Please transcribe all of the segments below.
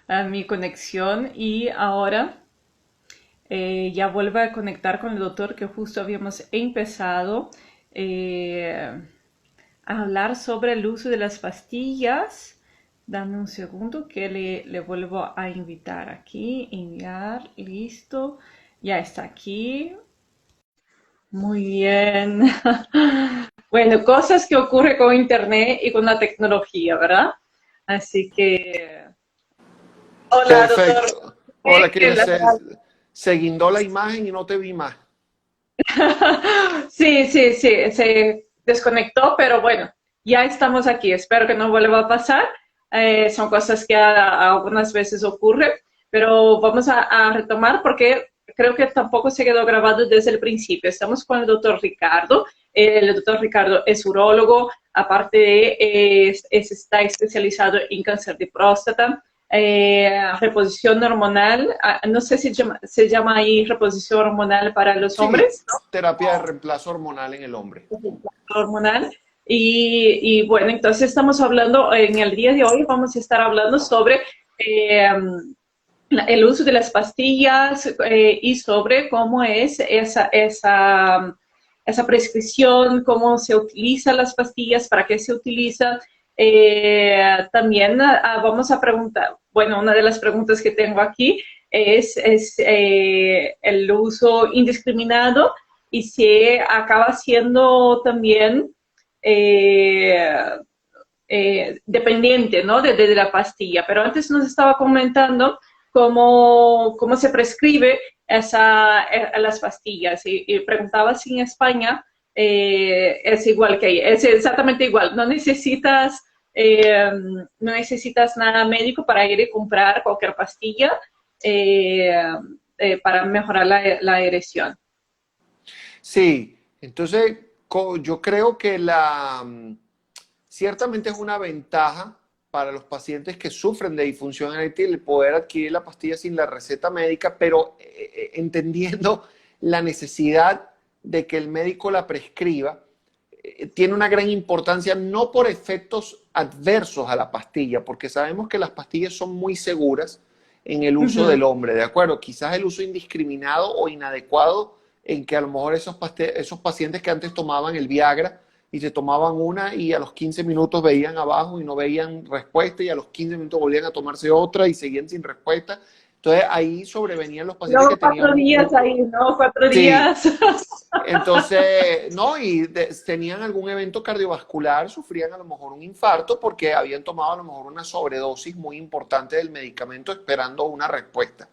a mi conexión y ahora ya vuelvo a conectar con el doctor que justo habíamos empezado eh, a hablar sobre el uso de las pastillas. Dame un segundo que le vuelvo a invitar aquí, enviar, listo, ya está aquí. Muy bien. Bueno, cosas que ocurren con Internet y con la tecnología, ¿verdad? Así que, hola, doctor. Perfecto. Hola, Keila, se guindó la imagen y no te vi más. Sí, sí, sí, se desconectó, pero bueno, ya estamos aquí. Espero que no vuelva a pasar. Son cosas que algunas veces ocurren, pero vamos a retomar porque creo que tampoco se quedó grabado desde el principio. Estamos con el doctor Ricardo. El doctor Ricardo es urólogo, aparte de está especializado en cáncer de próstata. Reposición hormonal, no sé si se llama ahí reposición hormonal para los Sí, hombres, ¿no? terapia de reemplazo hormonal en el hombre. Hormonal. Y bueno, entonces estamos hablando, en el día de hoy vamos a estar hablando sobre eh, el uso de las pastillas y sobre cómo es esa prescripción, cómo se utilizan las pastillas, para qué se utiliza. También vamos a preguntar, bueno, una de las preguntas que tengo aquí es el uso indiscriminado y si acaba siendo también eh, dependiente, ¿no? De la pastilla. Pero antes nos estaba comentando cómo se prescribe las pastillas y preguntaba si en España es igual que ahí, es exactamente igual. No necesitas nada médico para ir a comprar cualquier pastilla eh, para mejorar la erección. Sí, entonces yo creo que ciertamente es una ventaja para los pacientes que sufren de disfunción eréctil el poder adquirir la pastilla sin la receta médica, pero entendiendo la necesidad de que el médico la prescriba, tiene una gran importancia no por efectos adversos a la pastilla, porque sabemos que las pastillas son muy seguras en el Uh uso -huh. del hombre, ¿de acuerdo? Quizás el uso indiscriminado o inadecuado en que a lo mejor esos pacientes que antes tomaban el Viagra y se tomaban una y a los 15 minutos veían abajo y no veían respuesta y a los 15 minutos volvían a tomarse otra y seguían sin respuesta. Entonces ahí sobrevenían los pacientes que Luego tenían 4 días ahí, ¿no? Cuatro sí, días. entonces, no, tenían algún evento cardiovascular, sufrían a lo mejor un infarto porque habían tomado a lo mejor una sobredosis muy importante del medicamento esperando una respuesta.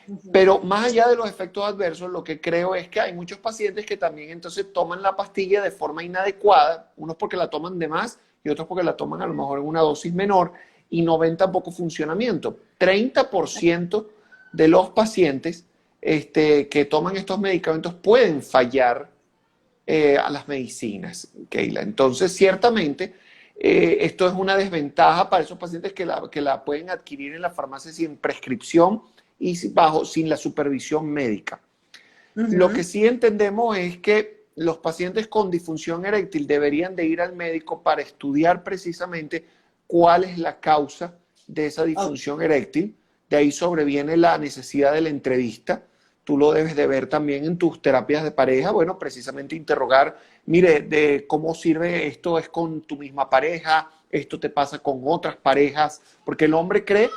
Uh -huh. Pero más allá de los efectos adversos, lo que creo es que hay muchos pacientes que también entonces toman la pastilla de forma inadecuada, unos porque la toman de más y otros porque la toman a lo mejor en una dosis menor y no ven tampoco funcionamiento. 30% de los pacientes que toman estos medicamentos pueden fallar a las medicinas, Keila. Entonces, ciertamente, esto es una desventaja para esos pacientes que la pueden adquirir en la farmacia sin prescripción y sin la supervisión médica. Uh Lo que -huh. sí entendemos es que los pacientes con disfunción eréctil deberían de ir al médico para estudiar precisamente cuál es la causa de esa Okay. disfunción eréctil. De ahí sobreviene la necesidad de la entrevista. Tú lo debes de ver también en tus terapias de pareja. Bueno, precisamente interrogar, mire, de cómo sirve esto es con tu misma pareja, esto te pasa con otras parejas, porque el hombre cree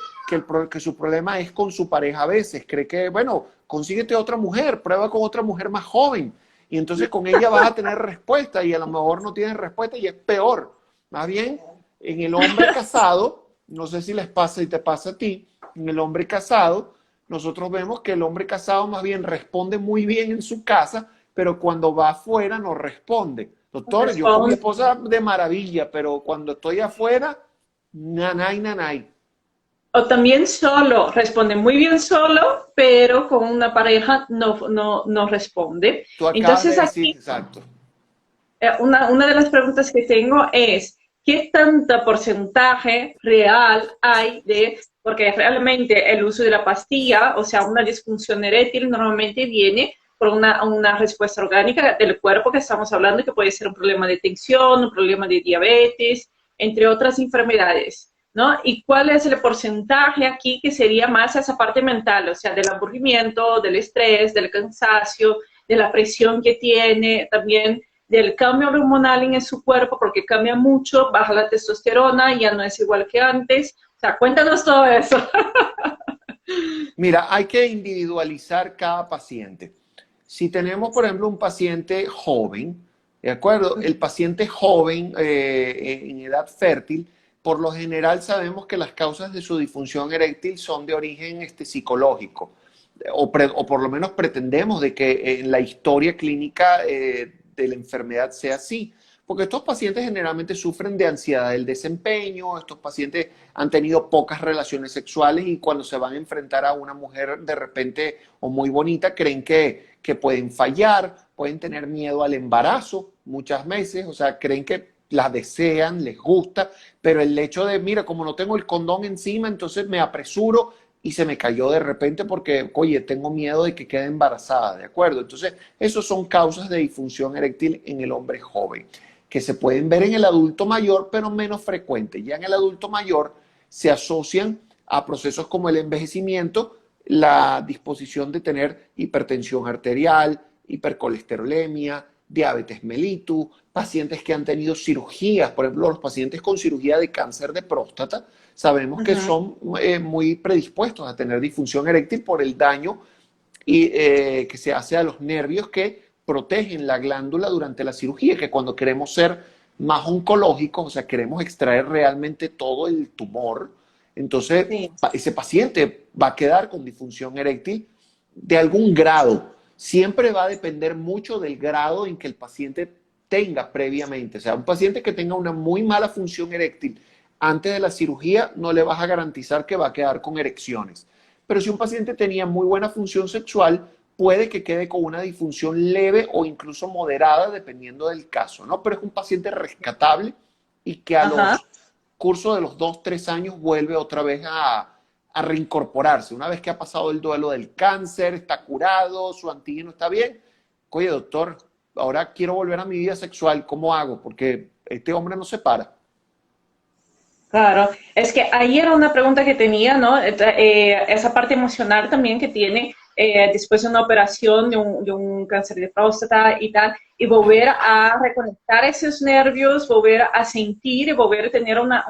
que su problema es con su pareja a veces, cree que, bueno, consíguete otra mujer, prueba con otra mujer más joven, y entonces con ella vas a tener respuesta, y a lo mejor no tienes respuesta y es peor. Más bien, en el hombre casado, no sé si les pasa y te pasa a ti, en el hombre casado, nosotros vemos que el hombre casado más bien responde muy bien en su casa, pero cuando va afuera no responde. Doctor, yo con mi Responde. esposa de maravilla, pero cuando estoy afuera, nanay, nanay. O también solo, responde muy bien solo, pero con una pareja no responde. Tú acabas de Entonces decir, aquí exacto. una de las preguntas que tengo es, ¿qué tanto porcentaje real hay porque realmente el uso de la pastilla, o sea, una disfunción eréctil normalmente viene por una respuesta orgánica del cuerpo que estamos hablando, que puede ser un problema de tensión, un problema de diabetes, entre otras enfermedades. ¿no? ¿Y cuál es el porcentaje aquí que sería más esa parte mental, o sea, del aburrimiento, del estrés, del cansancio, de la presión que tiene, también del cambio hormonal en su cuerpo, porque cambia mucho, baja la testosterona, ya no es igual que antes. O sea, cuéntanos todo eso. Mira, hay que individualizar cada paciente. Si tenemos, por ejemplo, un paciente joven, ¿de acuerdo? El paciente joven en edad fértil, por lo general sabemos que las causas de su disfunción eréctil son de origen psicológico, o por lo menos pretendemos de que en la historia clínica de la enfermedad sea así. Porque estos pacientes generalmente sufren de ansiedad del desempeño, estos pacientes han tenido pocas relaciones sexuales y cuando se van a enfrentar a una mujer de repente o muy bonita, creen que pueden fallar, pueden tener miedo al embarazo muchas veces, o sea, creen que la desean, les gusta, pero el hecho de, mira, como no tengo el condón encima, entonces me apresuro y se me cayó de repente porque, oye, tengo miedo de que quede embarazada, ¿de acuerdo? Entonces, esos son causas de disfunción eréctil en el hombre joven que se pueden ver en el adulto mayor, pero menos frecuente. Ya en el adulto mayor se asocian a procesos como el envejecimiento, la disposición de tener hipertensión arterial, hipercolesterolemia, diabetes mellitus, pacientes que han tenido cirugías, por ejemplo, los pacientes con cirugía de cáncer de próstata, sabemos que son muy predispuestos a tener disfunción eréctil por el daño que se hace a los nervios que protegen la glándula durante la cirugía, que cuando queremos ser más oncológicos, o sea, queremos extraer realmente todo el tumor, entonces Sí. ese paciente va a quedar con disfunción eréctil de algún grado. Siempre va a depender mucho del grado en que el paciente tenga previamente. O sea, un paciente que tenga una muy mala función eréctil antes de la cirugía, no le vas a garantizar que va a quedar con erecciones. Pero si un paciente tenía muy buena función sexual, puede que quede con una disfunción leve o incluso moderada, dependiendo del caso, ¿no? Pero es un paciente rescatable y que a Ajá. los cursos de los 2, 3 años vuelve otra vez a reincorporarse. Una vez que ha pasado el duelo del cáncer, está curado, su antígeno está bien. Oye, doctor, ahora quiero volver a mi vida sexual, ¿cómo hago? Porque este hombre no se para. Claro, es que ahí era una pregunta que tenía, ¿no? Esa parte emocional también que tiene después de una operación de un cáncer de próstata y tal, y volver a reconectar esos nervios, volver a sentir y volver a tener una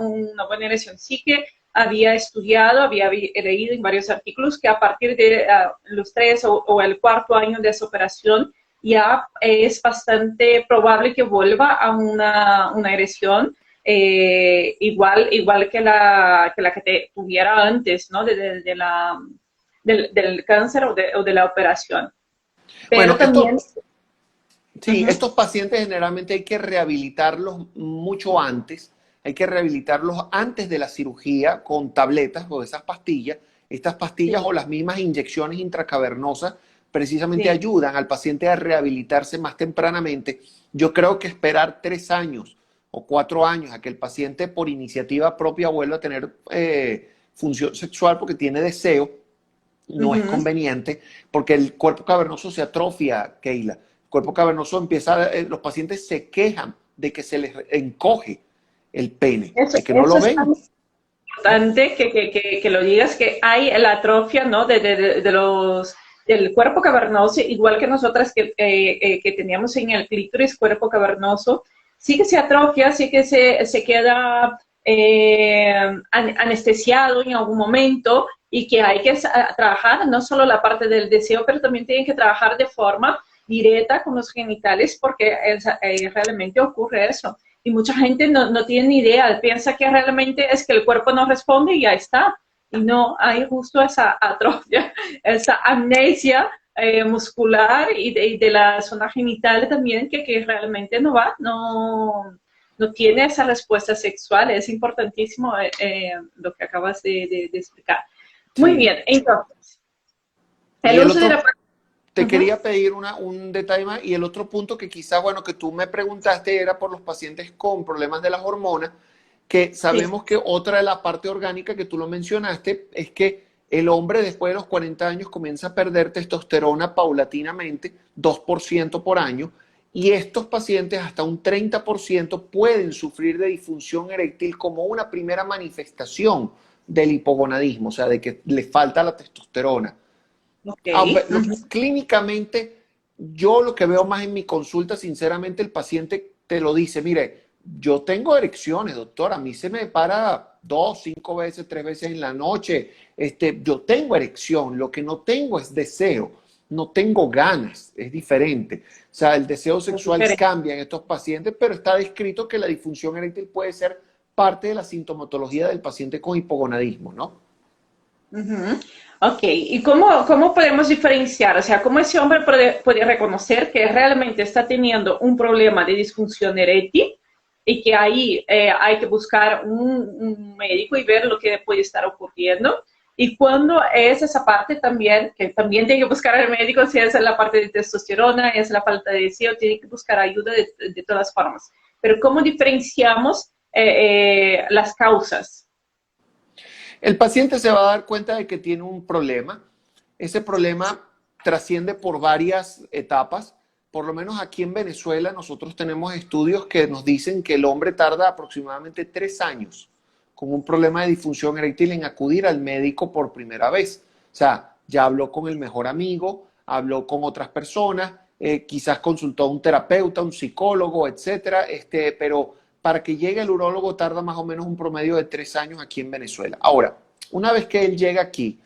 buena erección. Sí que había estudiado, había leído en varios artículos que a partir de los 3 o el 4 año de esa operación ya es bastante probable que vuelva a una erección igual que te tuviera antes, ¿no? Del cáncer o de la operación. Pero Bueno, también, sí, uh-huh, estos pacientes generalmente hay que rehabilitarlos mucho antes, hay que rehabilitarlos antes de la cirugía con tabletas o esas pastillas. Estas pastillas sí, o las mismas inyecciones intracavernosas precisamente sí, ayudan al paciente a rehabilitarse más tempranamente. Yo creo que esperar 3 años o 4 años a que el paciente por iniciativa propia vuelva a tener función sexual porque tiene deseo, no es uh-huh. conveniente porque el cuerpo cavernoso se atrofia, Keila. El cuerpo cavernoso empieza, los pacientes se quejan de que se les encoge el pene, Eso, de que no eso lo es ven. tan importante que lo digas, que hay la atrofia, ¿no? Del cuerpo cavernoso, igual que nosotras que teníamos en el clítoris, cuerpo cavernoso, sí que se atrofia, sí que se queda anestesiado en algún momento y que hay que trabajar no solo la parte del deseo, pero también tienen que trabajar de forma directa con los genitales porque realmente ocurre eso. Y mucha gente no tiene ni idea, piensa que realmente es que el cuerpo no responde y ya está. Y no, hay justo esa atrofia, esa amnesia muscular y de la zona genital también que realmente no tiene esa respuesta sexual. Es importantísimo lo que acabas de explicar. Muy Sí. bien, entonces, Y el el uso de la... otro, te Uh-huh. quería pedir un detalle más, y el otro punto que quizás, bueno, que tú me preguntaste era por los pacientes con problemas de las hormonas, que Sí, sabemos que otra de la parte orgánica que tú lo mencionaste es que el hombre después de los 40 años comienza a perder testosterona paulatinamente, 2% por año, Y estos pacientes, hasta un 30%, pueden sufrir de disfunción eréctil como una primera manifestación del hipogonadismo, o sea, de que le falta la testosterona. Ok. Aunque Ujú. clínicamente, yo lo que veo más en mi consulta, sinceramente, el paciente te lo dice, mire, yo tengo erecciones, doctor, a mí se me para 2, 5 veces, 3 veces en la noche, yo tengo erección, lo que no tengo es deseo, no tengo ganas, es diferente. O sea, el deseo Es sexual diferente. cambia en estos pacientes, pero está descrito que la disfunción eréctil puede ser parte de la sintomatología del paciente con hipogonadismo, ¿no? Ujú. Ok, ¿y cómo podemos diferenciar? O sea, ¿cómo ese hombre puede reconocer que realmente está teniendo un problema de disfunción eréctil y que ahí hay que buscar un médico y ver lo que puede estar ocurriendo? Y cuando es esa parte también, que también tiene que buscar al médico, si es la parte de testosterona, es la falta de deseo, tiene que buscar ayuda de todas formas. Pero ¿cómo diferenciamos las causas? El paciente se va a dar cuenta de que tiene un problema. Ese problema trasciende por varias etapas. Por lo menos aquí en Venezuela nosotros tenemos estudios que nos dicen que el hombre tarda aproximadamente 3 años con un problema de disfunción eréctil en acudir al médico por primera vez. O sea, ya habló con el mejor amigo, habló con otras personas, quizás consultó a un terapeuta, un psicólogo, etcétera, pero para que llegue el urólogo tarda más o menos un promedio de 3 años aquí en Venezuela. Ahora, una vez que él llega aquí,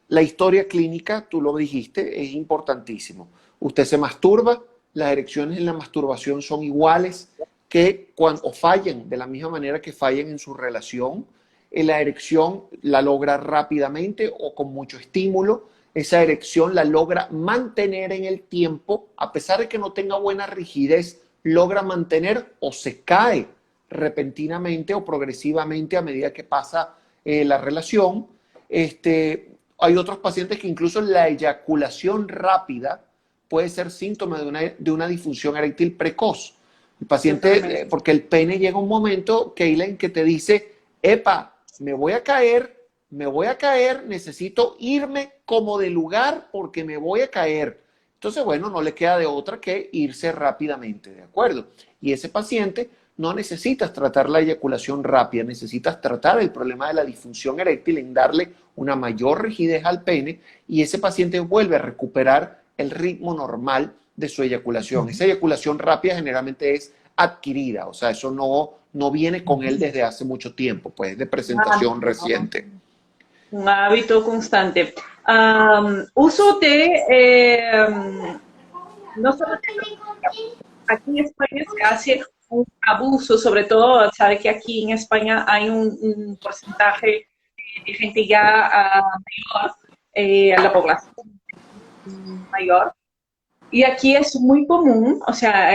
la historia clínica, tú lo dijiste, es importantísimo. Usted se masturba, las erecciones en la masturbación son iguales que cuando o fallan de la misma manera que fallan en su relación. La erección la logra rápidamente o con mucho estímulo. Esa erección la logra mantener en el tiempo, a pesar de que no tenga buena rigidez, logra mantener o se cae repentinamente o progresivamente a medida que pasa la relación. Hay otros pacientes que incluso la eyaculación rápida puede ser síntoma de una disfunción eréctil precoz. El paciente, Totalmente. porque el pene llega un momento, Keilen, que te dice, epa, me voy a caer, necesito irme como de lugar porque me voy a caer. Entonces, bueno, no le queda de otra que irse rápidamente, ¿de acuerdo? Y ese paciente no necesitas tratar la eyaculación rápida, necesitas tratar el problema de la disfunción eréctil en darle una mayor rigidez al pene y ese paciente vuelve a recuperar el ritmo normal de su eyaculación. Esa eyaculación rápida generalmente es adquirida, o sea, eso no viene con él desde hace mucho tiempo, pues de presentación reciente. Un hábito constante. Uso de, no solo aquí en España se hace un abuso, sobre todo, sabe que aquí en España hay un porcentaje de gente ya mayor, a la población mayor. Y aquí es muy común, o sea,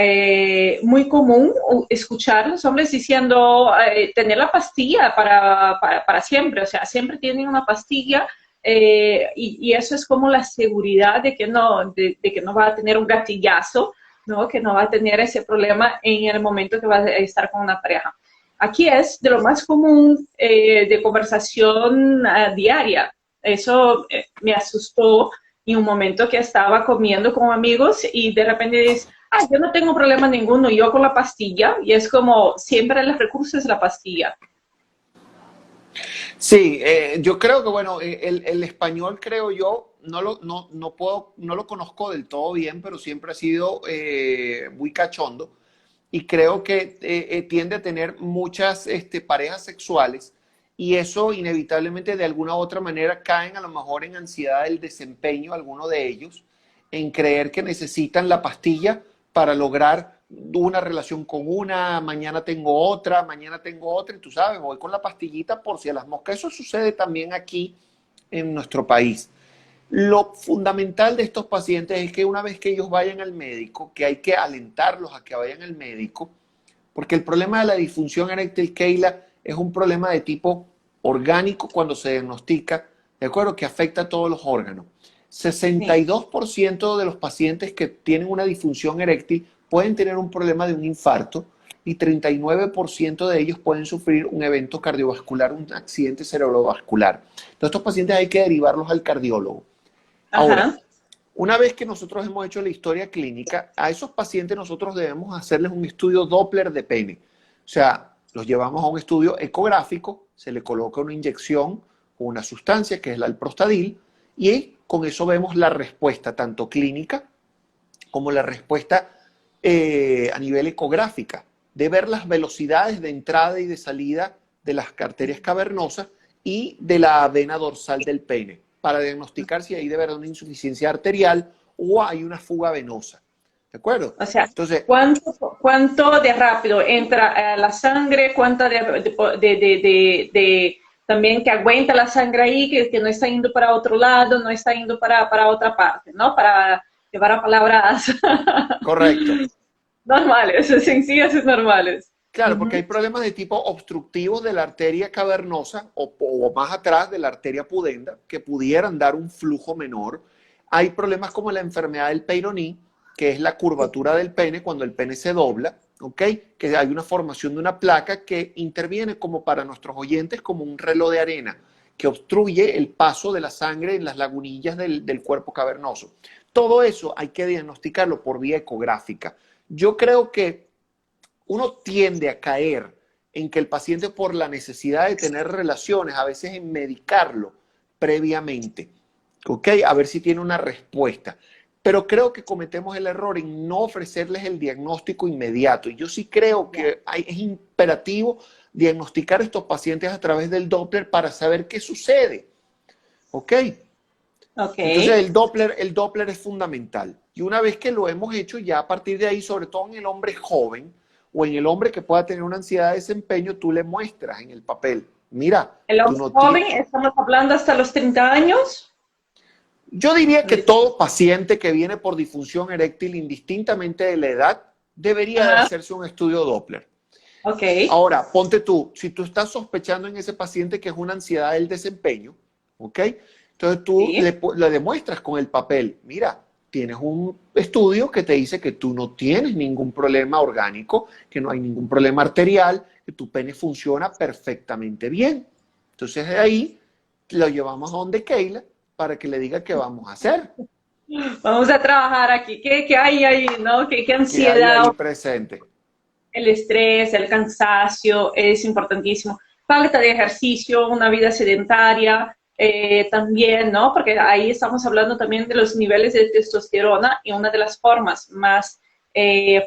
muy común escuchar a los hombres diciendo tener la pastilla para siempre, o sea, siempre tienen una pastilla y eso es como la seguridad de que no va a tener un gatillazo, ¿no? Que no va a tener ese problema en el momento que va a estar con una pareja. Aquí es de lo más común de conversación diaria. Eso me asustó en un momento que estaba comiendo con amigos y de repente dices, ah, yo no tengo problema ninguno, yo con la pastilla, y es como siempre el recurso es la pastilla. Sí, yo creo que, bueno, el español, creo yo, no lo conozco del todo bien, pero siempre ha sido muy cachondo y creo que tiende a tener muchas parejas sexuales y eso inevitablemente de alguna u otra manera caen a lo mejor en ansiedad del desempeño, alguno de ellos, en creer que necesitan la pastilla para lograr una relación con una, mañana tengo otra, y tú sabes, voy con la pastillita por si a las moscas. Eso sucede también aquí en nuestro país. Lo fundamental de estos pacientes es que una vez que ellos vayan al médico, que hay que alentarlos a que vayan al médico, porque el problema de la disfunción eréctil, Keila, es un problema de tipo orgánico cuando se diagnostica, de acuerdo, que afecta a todos los órganos. Sí. 62% de los pacientes que tienen una disfunción eréctil pueden tener un problema de un infarto y 39% de ellos pueden sufrir un evento cardiovascular, un accidente cerebrovascular. Entonces, estos pacientes hay que derivarlos al cardiólogo. Ahora, Ajá. Una vez que nosotros hemos hecho la historia clínica, a esos pacientes nosotros debemos hacerles un estudio Doppler de pene. O sea, los llevamos a un estudio ecográfico, se le coloca una inyección o una sustancia que es la alprostadil y con eso vemos la respuesta tanto clínica como la respuesta a nivel ecográfica, de ver las velocidades de entrada y de salida de las arterias cavernosas y de la vena dorsal del pene, para diagnosticar si hay de verdad una insuficiencia arterial o hay una fuga venosa. ¿De acuerdo? O sea, Entonces, ¿cuánto de rápido entra la sangre? ¿Cuánto también que aguanta la sangre ahí, que no está yendo para otro lado, no está yendo para otra parte, ¿no? Para llevar a palabras correcto. normales, sencillas y normales. Claro, porque hay problemas de tipo obstructivos de la arteria cavernosa o más atrás de la arteria pudenda que pudieran dar un flujo menor. Hay problemas como la enfermedad del Peyronie, que es la curvatura del pene cuando el pene se dobla, ¿ok? Que hay una formación de una placa que interviene como para nuestros oyentes como un reloj de arena que obstruye el paso de la sangre en las lagunillas del cuerpo cavernoso. Todo eso hay que diagnosticarlo por vía ecográfica. Yo creo que uno tiende a caer en que el paciente por la necesidad de tener relaciones, a veces en medicarlo previamente, ¿ok? A ver si tiene una respuesta. Pero creo que cometemos el error en no ofrecerles el diagnóstico inmediato. Y yo sí creo que es imperativo diagnosticar a estos pacientes a través del Doppler para saber qué sucede, ¿ok? Entonces el Doppler es fundamental. Y una vez que lo hemos hecho, ya a partir de ahí, sobre todo en el hombre joven o en el hombre que pueda tener una ansiedad de desempeño, tú le muestras en el papel, mira, ¿El tú hombre no joven, tienes... estamos hablando hasta los 30 años? Yo diría que todo paciente que viene por disfunción eréctil, indistintamente de la edad, debería de Ajá, hacerse un estudio Doppler. ok. Ahora, ponte tú, si tú estás sospechando en ese paciente que es una ansiedad del desempeño, ¿ok? Entonces tú Sí. le demuestras con el papel, mira, tienes un estudio que te dice que tú no tienes ningún problema orgánico, que no hay ningún problema arterial, que tu pene funciona perfectamente bien. Entonces de ahí lo llevamos a donde Keila para que le diga qué vamos a hacer, Vamos a trabajar aquí. ¿Qué hay ahí, no? ¿Qué qué hay ansiedad? ahí presente. El estrés, el cansancio es importantísimo. Falta de ejercicio, una vida sedentaria también, ¿no? Porque ahí estamos hablando también de los niveles de testosterona y una de las formas más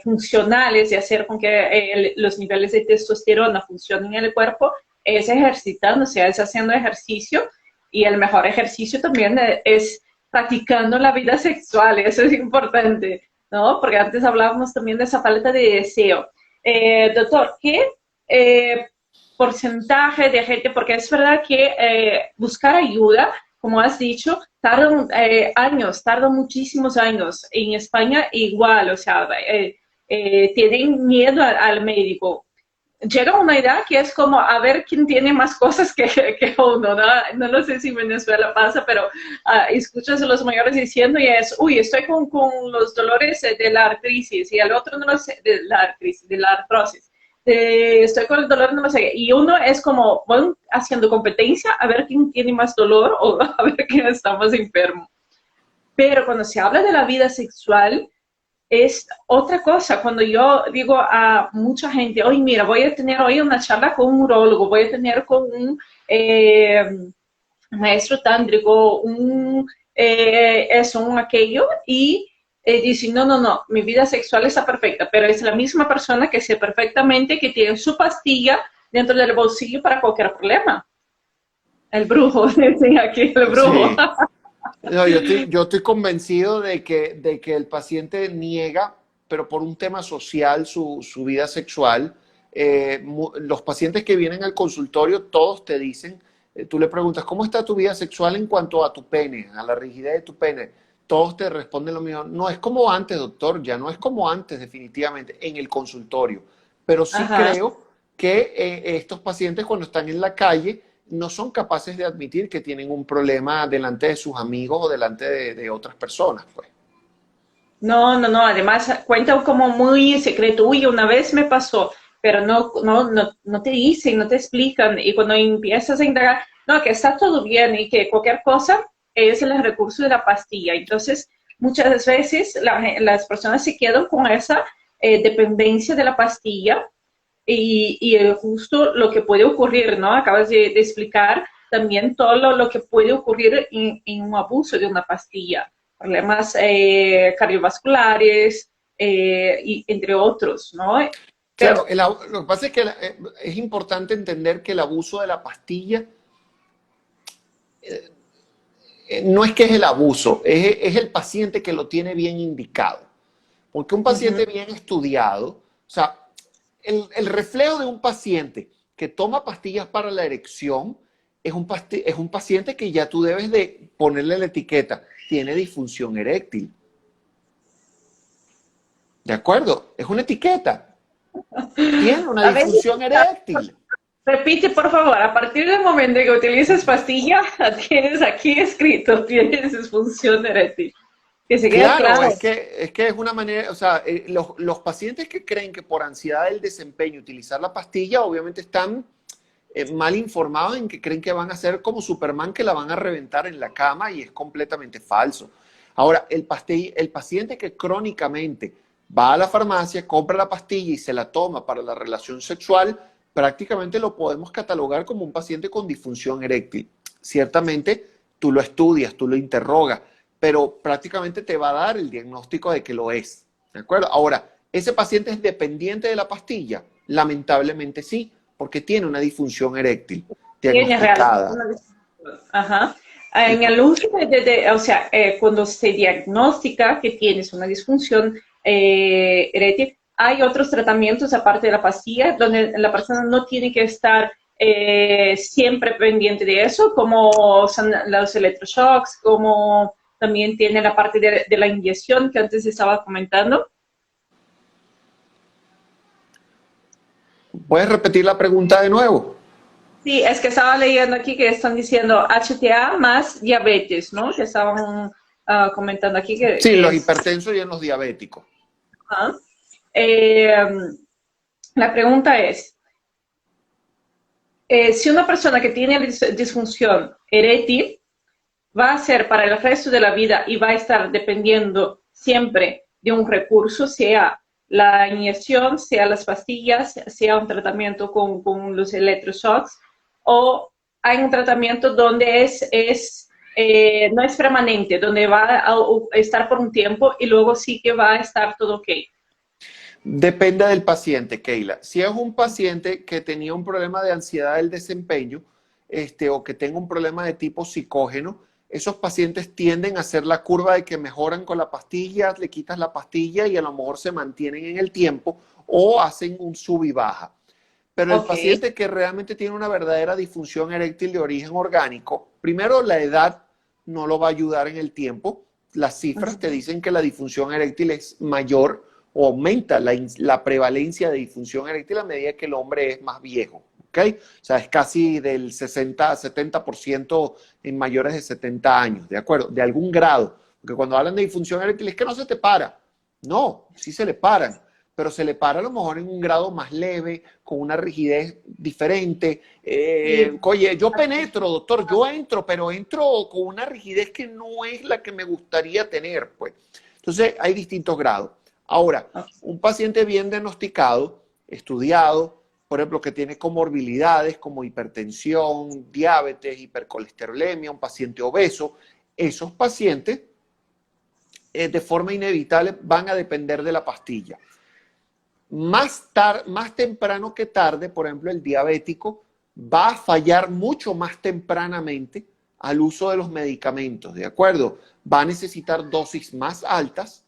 funcionales de hacer con que los niveles de testosterona funcionen en el cuerpo es ejercitándose, es haciendo ejercicio y el mejor ejercicio también es practicando la vida sexual, eso es importante, ¿no? Porque antes hablábamos también de esa falta de deseo. Doctor, ¿qué porcentaje de gente, porque es verdad que buscar ayuda, como has dicho, tarda años, tarda muchísimos años. En España igual, o sea, tienen miedo al médico. Llega una edad que es como a ver quién tiene más cosas que uno, ¿no? No lo sé si en Venezuela pasa, pero escuchas a los mayores diciendo y es, uy, estoy con los dolores de la artritis y al otro no lo sé, de la artritis, de la artrosis. Estoy con el dolor, no lo sé. Y uno es como, van haciendo competencia a ver quién tiene más dolor o a ver quién está más enfermo. Pero cuando se habla de la vida sexual, es otra cosa. Cuando yo digo a mucha gente, oye, mira, voy a tener hoy una charla con un urólogo, voy a tener con un maestro tántrico, un aquello, y dicen, no, mi vida sexual está perfecta, pero es la misma persona que sé perfectamente que tiene su pastilla dentro del bolsillo para cualquier problema. El brujo, dicen aquí, el brujo. Sí. No, yo estoy convencido de que el paciente niega, pero por un tema social, su vida sexual. Los pacientes que vienen al consultorio, todos te dicen, tú le preguntas, ¿cómo está tu vida sexual en cuanto a tu pene, a la rigidez de tu pene? Todos te responden lo mismo. No es como antes, doctor, ya no es como antes, definitivamente, en el consultorio. Pero sí Ajá. creo que estos pacientes cuando están en la calle no son capaces de admitir que tienen un problema delante de sus amigos o delante de otras personas, pues. No, además cuenta como muy secreto, uy, una vez me pasó, pero no te dicen, no te explican, y cuando empiezas a indagar, no, que está todo bien y que cualquier cosa es el recurso de la pastilla. Entonces, muchas veces las personas se quedan con esa dependencia de la pastilla y justo lo que puede ocurrir, ¿no? Acabas de explicar también todo lo que puede ocurrir en un abuso de una pastilla, problemas cardiovasculares y entre otros, ¿no? Claro, Pero, lo que pasa es que es importante entender que el abuso de la pastilla no es que es el abuso, es el paciente que lo tiene bien indicado. Porque un uh-huh, paciente bien estudiado, o sea, el reflejo de un paciente que toma pastillas para la erección es un paciente que ya tú debes de ponerle la etiqueta, tiene disfunción eréctil. ¿De acuerdo? Es una etiqueta. Tiene una a veces, disfunción eréctil. repite por favor, a partir del momento que utilizas pastilla, tienes aquí escrito, tienes disfunción eréctil. Que se quede Claro, claro. es que es una manera, o sea, los pacientes que creen que por ansiedad del desempeño utilizar la pastilla, obviamente están mal informados en que creen que van a ser como Superman, que la van a reventar en la cama y es completamente falso. Ahora, el paciente que crónicamente va a la farmacia, compra la pastilla y se la toma para la relación sexual, prácticamente lo podemos catalogar como un paciente con disfunción eréctil. Ciertamente, tú lo estudias, tú lo interrogas, pero prácticamente te va a dar el diagnóstico de que lo es. ¿De acuerdo? Ahora, ¿ese paciente es dependiente de la pastilla? Lamentablemente sí, porque tiene una disfunción eréctil Tiene realmente diagnosticada. una disfunción. Ajá. El, En el uso o sea, cuando se diagnostica que tienes una disfunción eréctil, hay otros tratamientos aparte de la pastilla donde la persona no tiene que estar siempre pendiente de eso, como son los electroshocks, como también tiene la parte de la inyección que antes estaba comentando. ¿Puedes repetir la pregunta de nuevo? Sí, es que estaba leyendo aquí que están diciendo HTA más diabetes, ¿no? Que estaban comentando aquí Sí, que los es... hipertensos y en los diabéticos. Ajá. Eh, la pregunta es, si una persona que tiene disfunción eréctil va a ser para el resto de la vida y va a estar dependiendo siempre de un recurso, sea la inyección, sea las pastillas, sea un tratamiento con los electroshocks, o hay un tratamiento donde no es permanente, donde va a estar por un tiempo y luego sí que va a estar todo ok. Depende del paciente, Keila. Si es un paciente que tenía un problema de ansiedad del desempeño, o que tenga un problema de tipo psicógeno, esos pacientes tienden a hacer la curva de que mejoran con la pastilla, le quitas la pastilla y a lo mejor se mantienen en el tiempo o hacen un sub y baja. Pero el Ok. paciente que realmente tiene una verdadera disfunción eréctil de origen orgánico, primero la edad no lo va a ayudar en el tiempo. Las cifras te dicen que la disfunción eréctil es mayor o aumenta la prevalencia de disfunción eréctil a medida que el hombre es más viejo. ¿Okay? O sea, es casi del 60 a 70% en mayores de 70 años, ¿de acuerdo? De algún grado. Porque cuando hablan de disfunción eréctil es que no se te para. No, sí se le paran, pero se le para a lo mejor en un grado más leve, con una rigidez diferente. Sí. Oye, yo penetro, doctor, yo entro, pero entro con una rigidez que no es la que me gustaría tener, pues. Entonces, hay distintos grados. Ahora, Okay. un paciente bien diagnosticado, estudiado, por ejemplo, que tiene comorbilidades como hipertensión, diabetes, hipercolesterolemia, un paciente obeso, esos pacientes de forma inevitable van a depender de la pastilla. Más temprano que tarde, por ejemplo, el diabético va a fallar mucho más tempranamente al uso de los medicamentos, ¿de acuerdo? Va a necesitar dosis más altas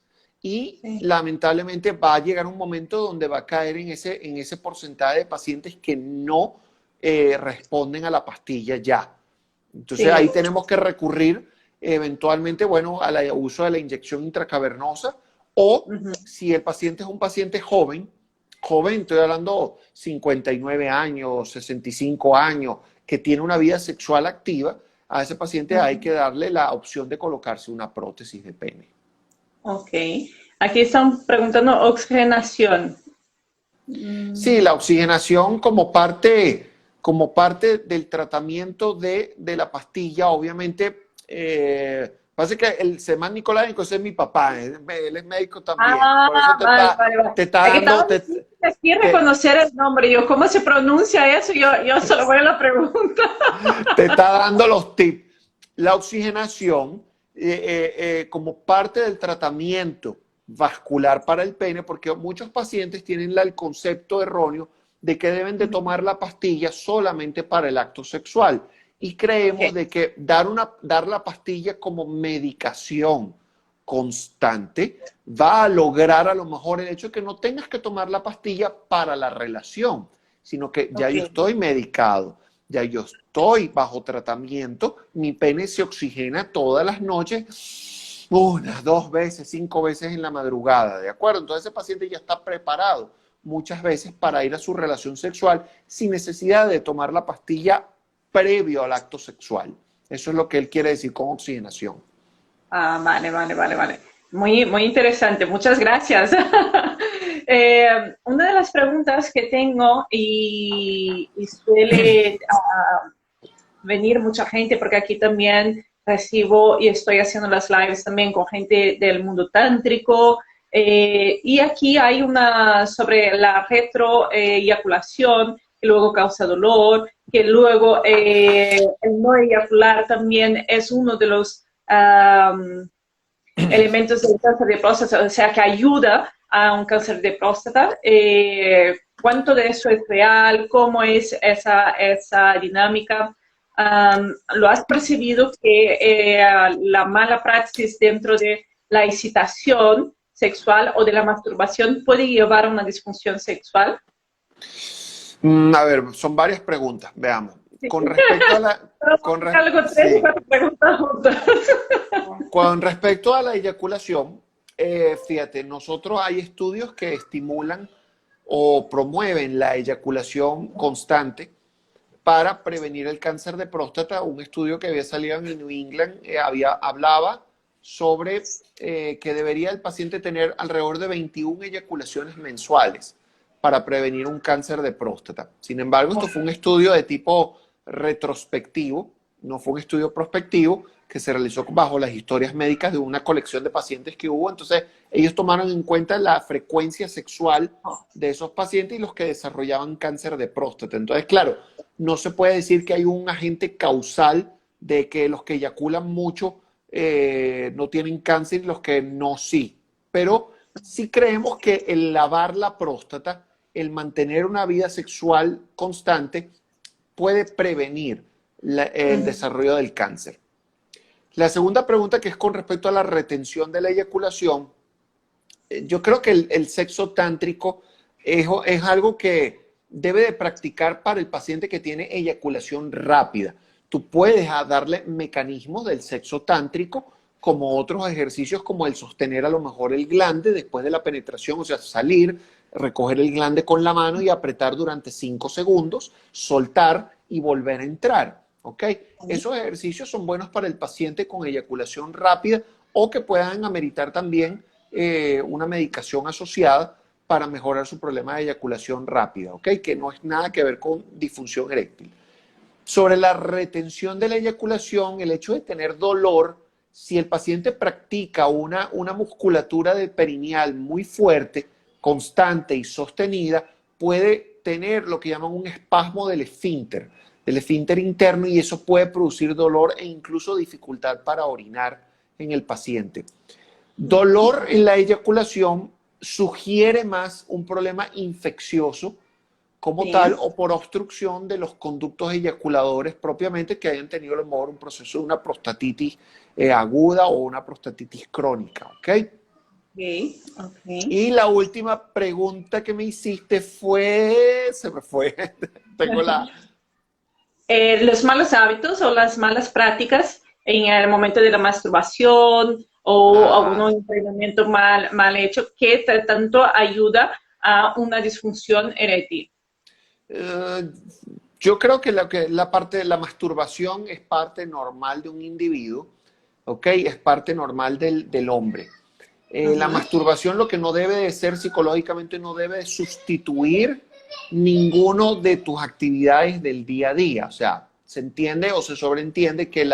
y Sí. lamentablemente va a llegar un momento donde va a caer en ese porcentaje de pacientes que no responden a la pastilla ya. Entonces Sí. ahí tenemos que recurrir eventualmente, bueno, al uso de la inyección intracavernosa o Uh-huh. si el paciente es un paciente joven, estoy hablando 59 años, 65 años, que tiene una vida sexual activa, a ese paciente hay que darle la opción de colocarse una prótesis de pene. Ok. Aquí están preguntando oxigenación. Sí, la oxigenación como parte del tratamiento de la pastilla, obviamente, Pasa que el Semán Nicoláico ese es mi papá, él es médico también. Por eso Ah, vale, vale, vale. te está Es que dando, estaba difícil aquí te, reconocer el nombre. Yo, ¿cómo se pronuncia eso? Yo solo voy a la pregunta. te está dando los tips. La oxigenación, como parte del tratamiento vascular para el pene, porque muchos pacientes tienen el concepto erróneo de que deben de tomar la pastilla solamente para el acto sexual. Y creemos Ok, de que dar la pastilla como medicación constante va a lograr a lo mejor el hecho de que no tengas que tomar la pastilla para la relación, sino que ya ok. yo estoy medicado, ya yo estoy bajo tratamiento, mi pene se oxigena todas las noches, una, dos veces, cinco veces en la madrugada, ¿de acuerdo? Entonces ese paciente ya está preparado muchas veces para ir a su relación sexual sin necesidad de tomar la pastilla previo al acto sexual. Eso es lo que él quiere decir con oxigenación. Ah, vale, vale, vale, vale. Muy, muy interesante. Muchas gracias. Una de las preguntas que tengo y suele venir mucha gente, porque aquí también recibo y estoy haciendo las lives también con gente del mundo tántrico. Y aquí hay una sobre la retroeyaculación, que luego causa dolor, que luego el no eyacular también es uno de los elementos del cáncer de próstata, o sea, que ayuda a un cáncer de próstata. ¿Cuánto de eso es real? ¿Cómo es esa dinámica? ¿Lo has percibido que la mala praxis dentro de la excitación sexual o de la masturbación puede llevar a una disfunción sexual? A ver, son varias preguntas, veamos. Con respecto a la, Algo, tres o sí, cuatro preguntas juntas. con respecto a la eyaculación, fíjate, nosotros hay estudios que estimulan o promueven la eyaculación constante para prevenir el cáncer de próstata. Un estudio que había salido en New England hablaba sobre que debería el paciente tener alrededor de 21 eyaculaciones mensuales para prevenir un cáncer de próstata. Sin embargo, esto fue un estudio de tipo retrospectivo, no fue un estudio prospectivo que se realizó bajo las historias médicas de una colección de pacientes que hubo. Entonces, ellos tomaron en cuenta la frecuencia sexual de esos pacientes y los que desarrollaban cáncer de próstata. Entonces, claro, no se puede decir que hay un agente causal de que los que eyaculan mucho no tienen cáncer y los que no sí. Pero sí creemos que el lavar la próstata, el mantener una vida sexual constante, puede prevenir el desarrollo del cáncer. La segunda pregunta, que es con respecto a la retención de la eyaculación, yo creo que el sexo tántrico es algo que debe de practicar para el paciente que tiene eyaculación rápida. Tú puedes darle mecanismos del sexo tántrico como otros ejercicios como el sostener a lo mejor el glande después de la penetración, o sea, salir, recoger el glande con la mano y apretar durante 5 segundos, soltar y volver a entrar. ¿Ok? Esos ejercicios son buenos para el paciente con eyaculación rápida o que puedan ameritar también una medicación asociada para mejorar su problema de eyaculación rápida, ¿ok? Que no es nada que ver con disfunción eréctil. Sobre la retención de la eyaculación, el hecho de tener dolor, si el paciente practica una musculatura del perineal muy fuerte, constante y sostenida, puede tener lo que llaman un espasmo del esfínter interno, y eso puede producir dolor e incluso dificultad para orinar en el paciente. Dolor en la eyaculación sugiere más un problema infeccioso como Sí. tal o por obstrucción de los conductos eyaculadores propiamente que hayan tenido a lo mejor un proceso de una prostatitis aguda o una prostatitis crónica, ¿ok? Okay, okay. Y la última pregunta que me hiciste fue, se me fue, tengo la, Los malos hábitos o las malas prácticas en el momento de la masturbación o algún ah, entrenamiento mal hecho que tanto ayuda a una disfunción eréctil. eh, yo creo que, la parte de la masturbación es parte normal de un individuo, ¿ok? Es parte normal del hombre. La Ujú. masturbación lo que no debe de ser psicológicamente, no debe de sustituir ninguno de tus actividades del día a día. O sea, se entiende o se sobreentiende que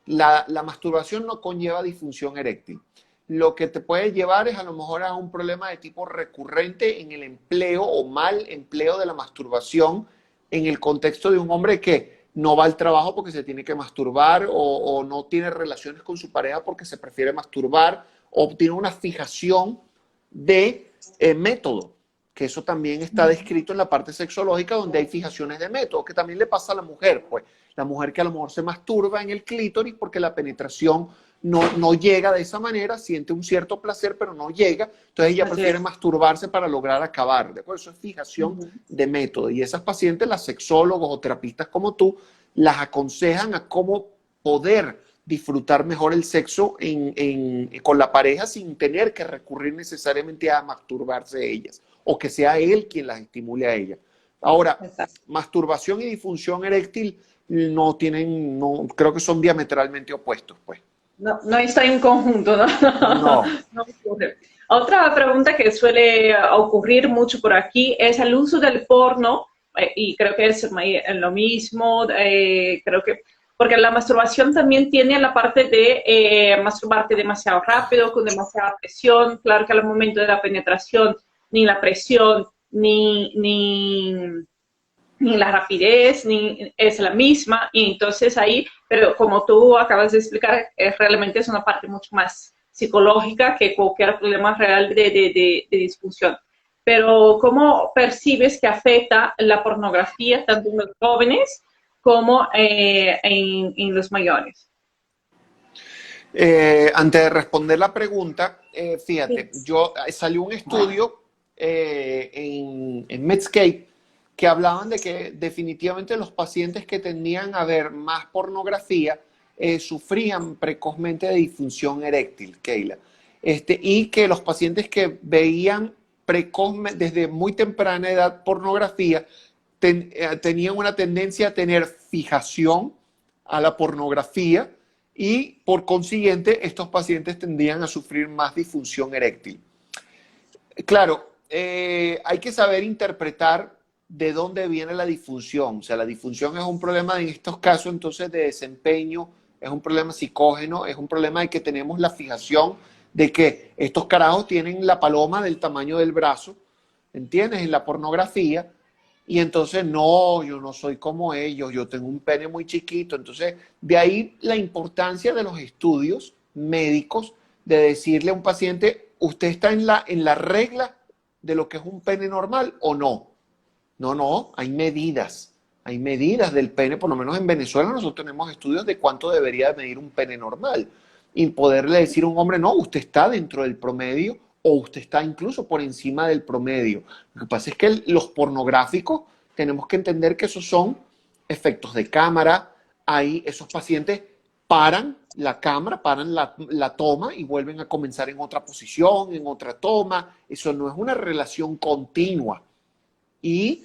La masturbación no conlleva disfunción eréctil. Lo que te puede llevar es a lo mejor a un problema de tipo recurrente en el empleo o mal empleo de la masturbación en el contexto de un hombre que no va al trabajo porque se tiene que masturbar o no tiene relaciones con su pareja porque se prefiere masturbar o tiene una fijación de método, que eso también está descrito en la parte sexológica donde hay fijaciones de método, que también le pasa a la mujer, pues la mujer que a lo mejor se masturba en el clítoris porque la penetración no llega de esa manera, siente un cierto placer, pero no llega, entonces ella Así prefiere es. masturbarse para lograr acabar, ¿de acuerdo? Eso es fijación Ujú. de método, y esas pacientes, las sexólogos o terapistas como tú, las aconsejan a cómo poder disfrutar mejor el sexo con la pareja sin tener que recurrir necesariamente a masturbarse ellas, o que sea él quien las estimule a ellas. Ahora, Exacto. masturbación y disfunción eréctil no tienen, no, creo que son diametralmente opuestos, pues. No, no está en conjunto, ¿no? No. No ocurre. Otra pregunta que suele ocurrir mucho por aquí es el uso del porno, y creo que es lo mismo, creo que, porque la masturbación también tiene la parte de masturbarte demasiado rápido, con demasiada presión, claro que al momento de la penetración, ni la presión, ni la rapidez ni es la misma, y entonces ahí, pero como tú acabas de explicar, realmente es una parte mucho más psicológica que cualquier problema real de disfunción. Pero ¿cómo percibes que afecta la pornografía tanto en los jóvenes como en los mayores? Antes de responder la pregunta, fíjate, Sí. salió un estudio en Medscape que hablaban de que definitivamente los pacientes que tendían a ver más pornografía sufrían precozmente de disfunción eréctil, Keila. Y que los pacientes que veían desde muy temprana edad pornografía tenían una tendencia a tener fijación a la pornografía y por consiguiente estos pacientes tendrían a sufrir más disfunción eréctil. Claro, hay que saber interpretar de dónde viene la disfunción. O sea, la disfunción es un problema en estos casos entonces de desempeño, es un problema psicógeno, es un problema de que tenemos la fijación de que estos carajos tienen la paloma del tamaño del brazo, ¿entiendes? En la pornografía. Y entonces, no, yo no soy como ellos, yo tengo un pene muy chiquito. Entonces, de ahí la importancia de los estudios médicos de decirle a un paciente, ¿usted está en la regla de lo que es un pene normal o no? No, no, hay medidas del pene, por lo menos en Venezuela nosotros tenemos estudios de cuánto debería medir un pene normal y poderle decir a un hombre, no, usted está dentro del promedio o usted está incluso por encima del promedio. Lo que pasa es que los pornográficos tenemos que entender que esos son efectos de cámara, ahí esos pacientes paran la cámara, paran la toma y vuelven a comenzar en otra posición, en otra toma. Eso no es una relación continua. Y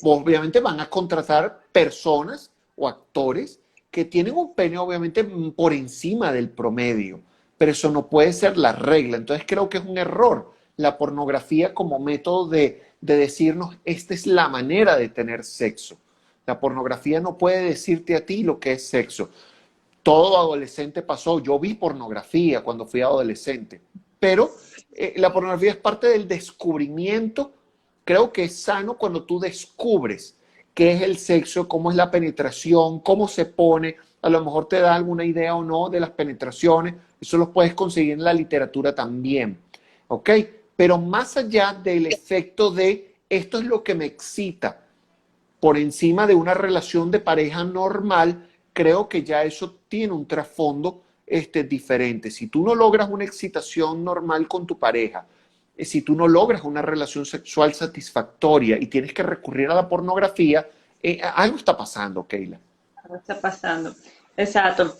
obviamente van a contratar personas o actores que tienen un pene obviamente por encima del promedio, pero eso no puede ser la regla. Entonces creo que es un error la pornografía como método de decirnos esta es la manera de tener sexo. La pornografía no puede decirte a ti lo que es sexo. Todo adolescente pasó, yo vi pornografía cuando fui adolescente, pero la pornografía es parte del descubrimiento. Creo que es sano cuando tú descubres qué es el sexo, cómo es la penetración, cómo se pone, a lo mejor te da alguna idea o no de las penetraciones, eso lo puedes conseguir en la literatura también, ¿ok? Pero más allá del efecto de esto es lo que me excita, por encima de una relación de pareja normal, creo que ya eso tiene un trasfondo diferente. Si tú no logras una excitación normal con tu pareja, si tú no logras una relación sexual satisfactoria y tienes que recurrir a la pornografía, algo está pasando, Keila. Está pasando. Exacto.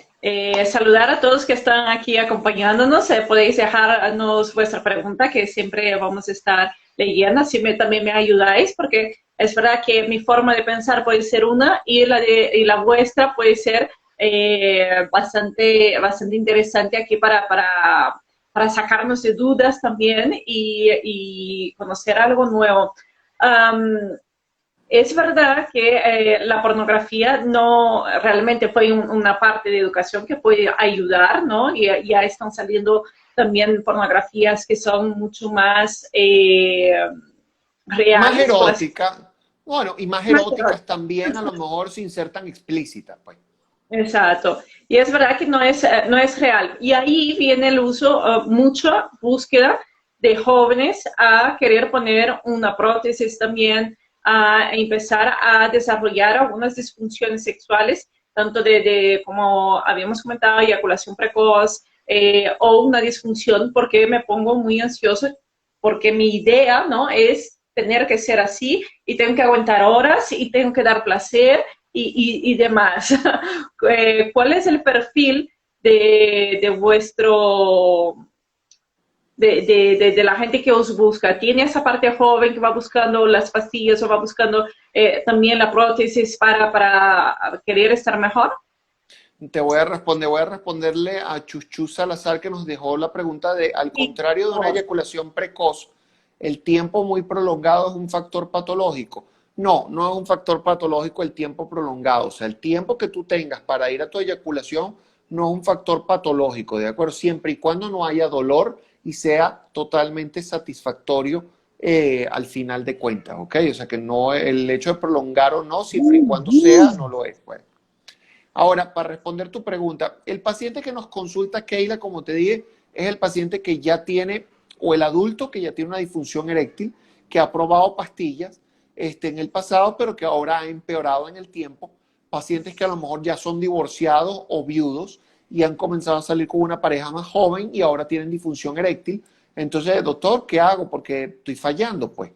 Saludar a todos que están aquí acompañándonos. Podéis dejarnos vuestra pregunta, que siempre vamos a estar leyendo. Así también me ayudáis, porque es verdad que mi forma de pensar puede ser una y y la vuestra puede ser bastante interesante aquí para sacarnos de dudas también y conocer algo nuevo. Um, es verdad que la pornografía no realmente fue una parte de educación que puede ayudar, ¿no? Y ya están saliendo también pornografías que son mucho más Más reales, por así erótica, bueno, y más decirlo. eróticas también, a lo mejor sin ser tan explícitas, pues. Exacto. Y es verdad que no es real. Y ahí viene el uso, mucha búsqueda de jóvenes a querer poner una prótesis también, a empezar a desarrollar algunas disfunciones sexuales, tanto como habíamos comentado, eyaculación precoz, o una disfunción porque me pongo muy ansioso, porque mi idea, ¿no? Es tener que ser así y tengo que aguantar horas y tengo que dar placer y demás. ¿Cuál es el perfil de vuestro, de la gente que os busca? ¿Tiene esa parte joven que va buscando las pastillas o va buscando también la prótesis para querer estar mejor? Voy a responderle a Chuchu Salazar que nos dejó la pregunta de, al Sí, contrario por de una favor. eyaculación precoz, ¿el tiempo muy prolongado es un factor patológico? No, no es un factor patológico el tiempo prolongado. O sea, el tiempo que tú tengas para ir a tu eyaculación no es un factor patológico, ¿de acuerdo? Siempre y cuando no haya dolor y sea totalmente satisfactorio al final de cuentas, ¿ok? O sea, que no, el hecho de prolongar o no, siempre y cuando sea, no lo es, pues. Ahora, para responder tu pregunta, el paciente que nos consulta, Keila, como te dije, es el paciente que ya tiene, o el adulto que ya tiene una disfunción eréctil, que ha probado pastillas en el pasado, pero que ahora ha empeorado en el tiempo. Pacientes que a lo mejor ya son divorciados o viudos y han comenzado a salir con una pareja más joven y ahora tienen disfunción eréctil. Entonces, doctor, ¿qué hago? Porque estoy fallando, pues.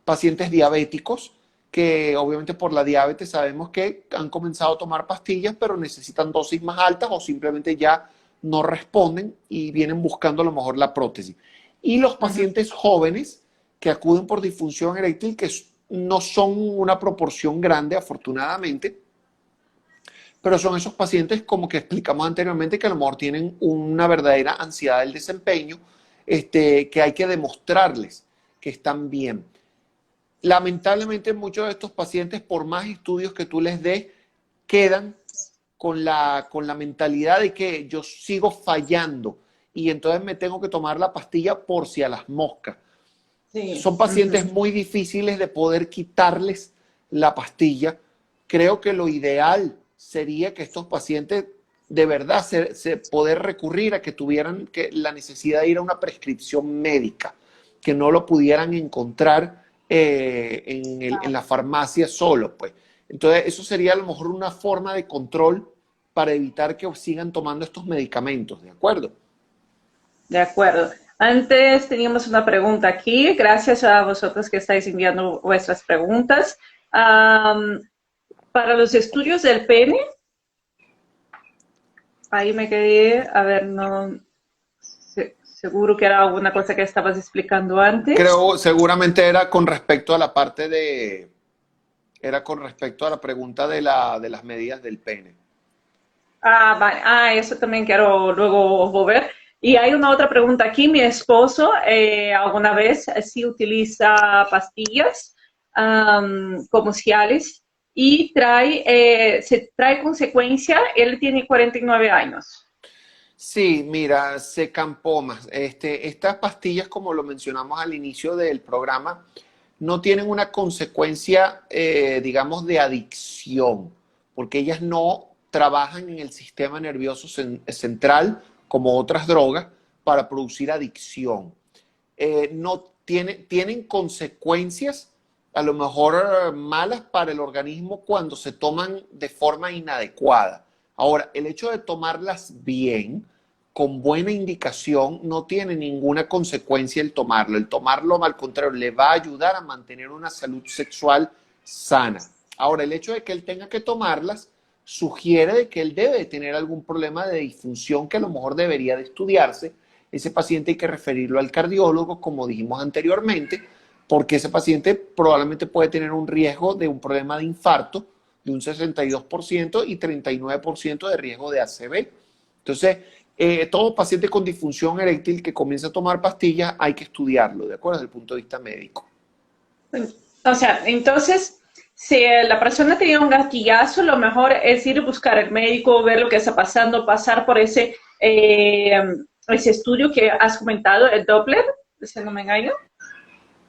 Pacientes diabéticos que obviamente por la diabetes sabemos que han comenzado a tomar pastillas, pero necesitan dosis más altas o simplemente ya no responden y vienen buscando a lo mejor la prótesis. Y los Uh -huh. pacientes jóvenes que acuden por disfunción eréctil, que no son una proporción grande, afortunadamente, pero son esos pacientes, como que explicamos anteriormente, que a lo mejor tienen una verdadera ansiedad del desempeño, que hay que demostrarles que están bien. Lamentablemente muchos de estos pacientes, por más estudios que tú les des, quedan con la mentalidad de que yo sigo fallando y entonces me tengo que tomar la pastilla por si a las moscas. Sí. Son Uh pacientes -huh. muy difíciles de poder quitarles la pastilla. Creo que lo ideal sería que estos pacientes de verdad poder recurrir a que tuvieran la necesidad de ir a una prescripción médica, que no lo pudieran encontrar en la farmacia solo, pues. Entonces, eso sería a lo mejor una forma de control para evitar que sigan tomando estos medicamentos, ¿de acuerdo? De acuerdo. Antes teníamos una pregunta aquí. Gracias a vosotros que estáis enviando vuestras preguntas. Para los estudios del pene, ahí me quedé, a ver, no, seguro que era alguna cosa que estabas explicando antes. Creo, seguramente era con respecto a la parte de, era con respecto a la pregunta de las medidas del pene. Vale. Eso también quiero luego volver. Y hay una otra pregunta aquí. Mi esposo alguna vez sí utiliza pastillas como Cialis y se trae consecuencia. Él tiene 49 años. Sí, mira, Secampomas. Estas pastillas, como lo mencionamos al inicio del programa, no tienen una consecuencia, digamos, de adicción, porque ellas no trabajan en el sistema nervioso central como otras drogas para producir adicción. No tienen consecuencias a lo mejor malas para el organismo cuando se toman de forma inadecuada. Ahora, el hecho de tomarlas bien, con buena indicación, no tiene ninguna consecuencia el tomarlo. El tomarlo, al contrario, le va a ayudar a mantener una salud sexual sana. Ahora, el hecho de que él tenga que tomarlas sugiere de que él debe tener algún problema de disfunción que a lo mejor debería de estudiarse. Ese paciente hay que referirlo al cardiólogo, como dijimos anteriormente, porque ese paciente probablemente puede tener un riesgo de un problema de infarto de un 62% y 39% de riesgo de ACV. Entonces, todo paciente con disfunción eréctil que comienza a tomar pastillas hay que estudiarlo, ¿de acuerdo? Desde el punto de vista médico. O sea, entonces, Si la persona tenía un gatillazo, lo mejor es ir a buscar al médico, ver lo que está pasando, pasar por ese estudio que has comentado, el Doppler, si no me engaño,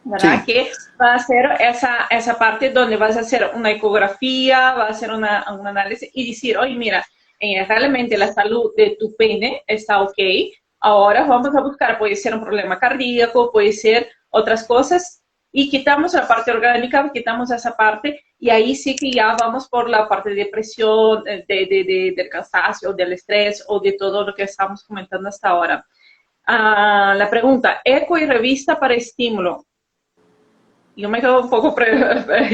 ¿verdad? Sí, Que va a ser esa parte donde vas a hacer una ecografía, va a hacer un análisis y decir, oye, mira, realmente la salud de tu pene está ok, ahora vamos a buscar, puede ser un problema cardíaco, puede ser otras cosas, y quitamos la parte orgánica, quitamos esa parte, y ahí sí que ya vamos por la parte de depresión, del cansancio, del estrés o de todo lo que estamos comentando hasta ahora. La pregunta, eco y revista para estímulo. Yo me quedo un poco,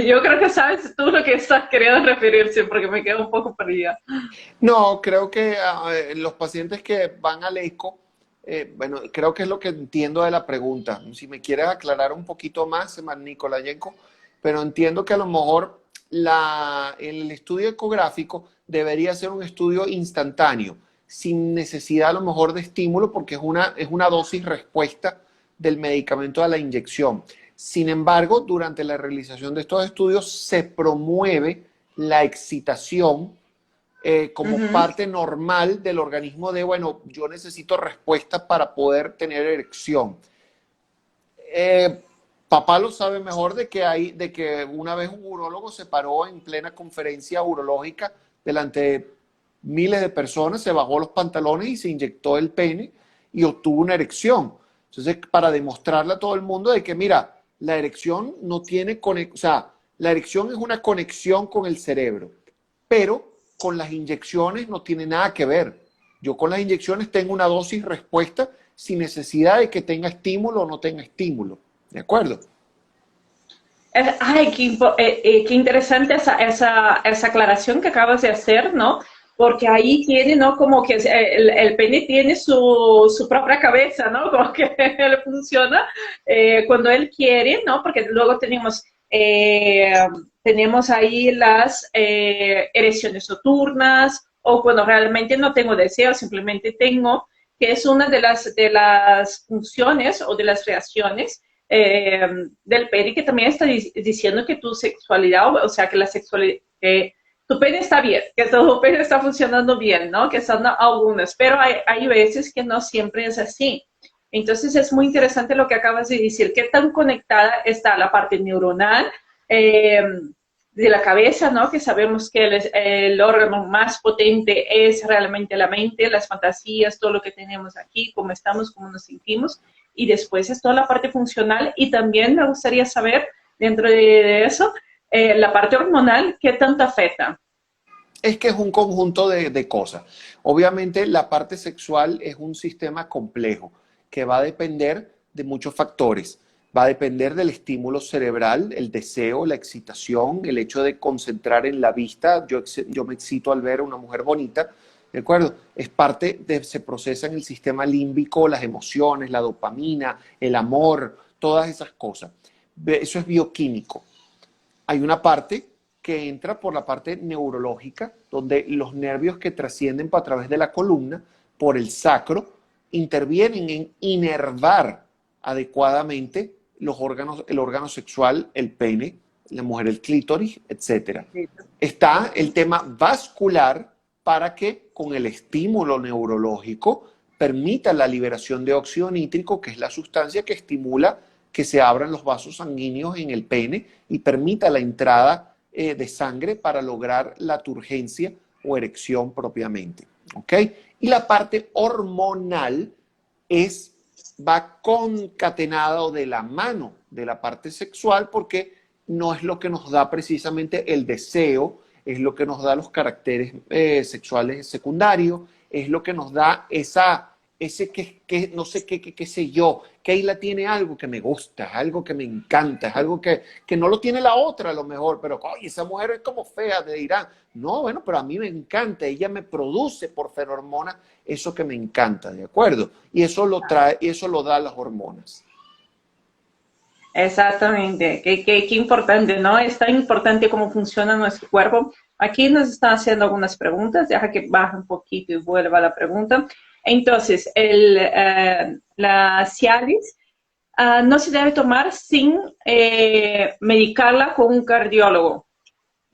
yo creo que sabes tú lo que estás queriendo referirse, porque me quedo un poco perdida. no, creo que los pacientes que van al eco, bueno, creo que es lo que entiendo de la pregunta. Si me quieres aclarar un poquito más, Nikolayenko, pero entiendo que a lo mejor el estudio ecográfico debería ser un estudio instantáneo, sin necesidad a lo mejor de estímulo, porque es una dosis respuesta del medicamento a la inyección. Sin embargo, durante la realización de estos estudios se promueve la excitación como Ujú. parte normal del organismo de, bueno, yo necesito respuestas para poder tener erección. Eh, Papá lo sabe mejor de que una vez un urólogo se paró en plena conferencia urológica delante de miles de personas, se bajó los pantalones y se inyectó el pene y obtuvo una erección. Entonces, para demostrarle a todo el mundo de que, mira, la erección no tiene conexión, o sea, la erección es una conexión con el cerebro, pero con las inyecciones no tiene nada que ver. Yo con las inyecciones tengo una dosis respuesta sin necesidad de que tenga estímulo o no tenga estímulo. ¿De acuerdo? Ay, qué interesante esa aclaración que acabas de hacer, ¿no? Porque ahí tiene, ¿no? Como que el pene tiene su propia cabeza, ¿no? Como que él funciona cuando él quiere, ¿no? Porque luego tenemos ahí las erecciones nocturnas o cuando realmente no tengo deseo, simplemente tengo, que es una de las funciones o de las reacciones del pene que también está diciendo que tu sexualidad, o sea, que la sexualidad, que tu pene está bien, que tu pene está funcionando bien, ¿no? Que son algunas, pero hay veces que no siempre es así. Entonces es muy interesante lo que acabas de decir, qué tan conectada está la parte neuronal eh, de la cabeza, ¿no? Que sabemos que el órgano más potente es realmente la mente, las fantasías, todo lo que tenemos aquí, cómo estamos, cómo nos sentimos, y después es toda la parte funcional y también me gustaría saber dentro de eso la parte hormonal, ¿qué tanto afecta? Es que es un conjunto de cosas. Obviamente la parte sexual es un sistema complejo que va a depender de muchos factores. Va a depender del estímulo cerebral, el deseo, la excitación, el hecho de concentrar en la vista. Yo me excito al ver a una mujer bonita, ¿de acuerdo? Es parte de, se procesa en el sistema límbico, las emociones, la dopamina, el amor, todas esas cosas. Eso es bioquímico. Hay una parte que entra por la parte neurológica, donde los nervios que trascienden a través de la columna, por el sacro, intervienen en inervar adecuadamente los órganos, el órgano sexual, el pene, la mujer, el clítoris, etc. Está el tema vascular para que con el estímulo neurológico permita la liberación de óxido nítrico, que es la sustancia que estimula que se abran los vasos sanguíneos en el pene y permita la entrada de sangre para lograr la turgencia o erección propiamente. ¿Ok? Y la parte hormonal es, va concatenada o de la mano de la parte sexual porque no es lo que nos da precisamente el deseo, es lo que nos da los caracteres sexuales secundarios, es lo que nos da ese que no sé qué sé yo, Keila tiene algo que me gusta, algo que me encanta, es algo que no lo tiene la otra a lo mejor, pero oye, esa mujer es como fea, te dirán. No, bueno, pero a mí me encanta, ella me produce por feromona eso que me encanta, ¿de acuerdo? Y eso lo trae, y eso lo da las hormonas. Exactamente, qué importante, ¿no? Es tan importante cómo funciona nuestro cuerpo. Aquí nos están haciendo algunas preguntas, deja que baje un poquito y vuelva a la pregunta. Entonces, la Cialis no se debe tomar sin medicarla con un cardiólogo.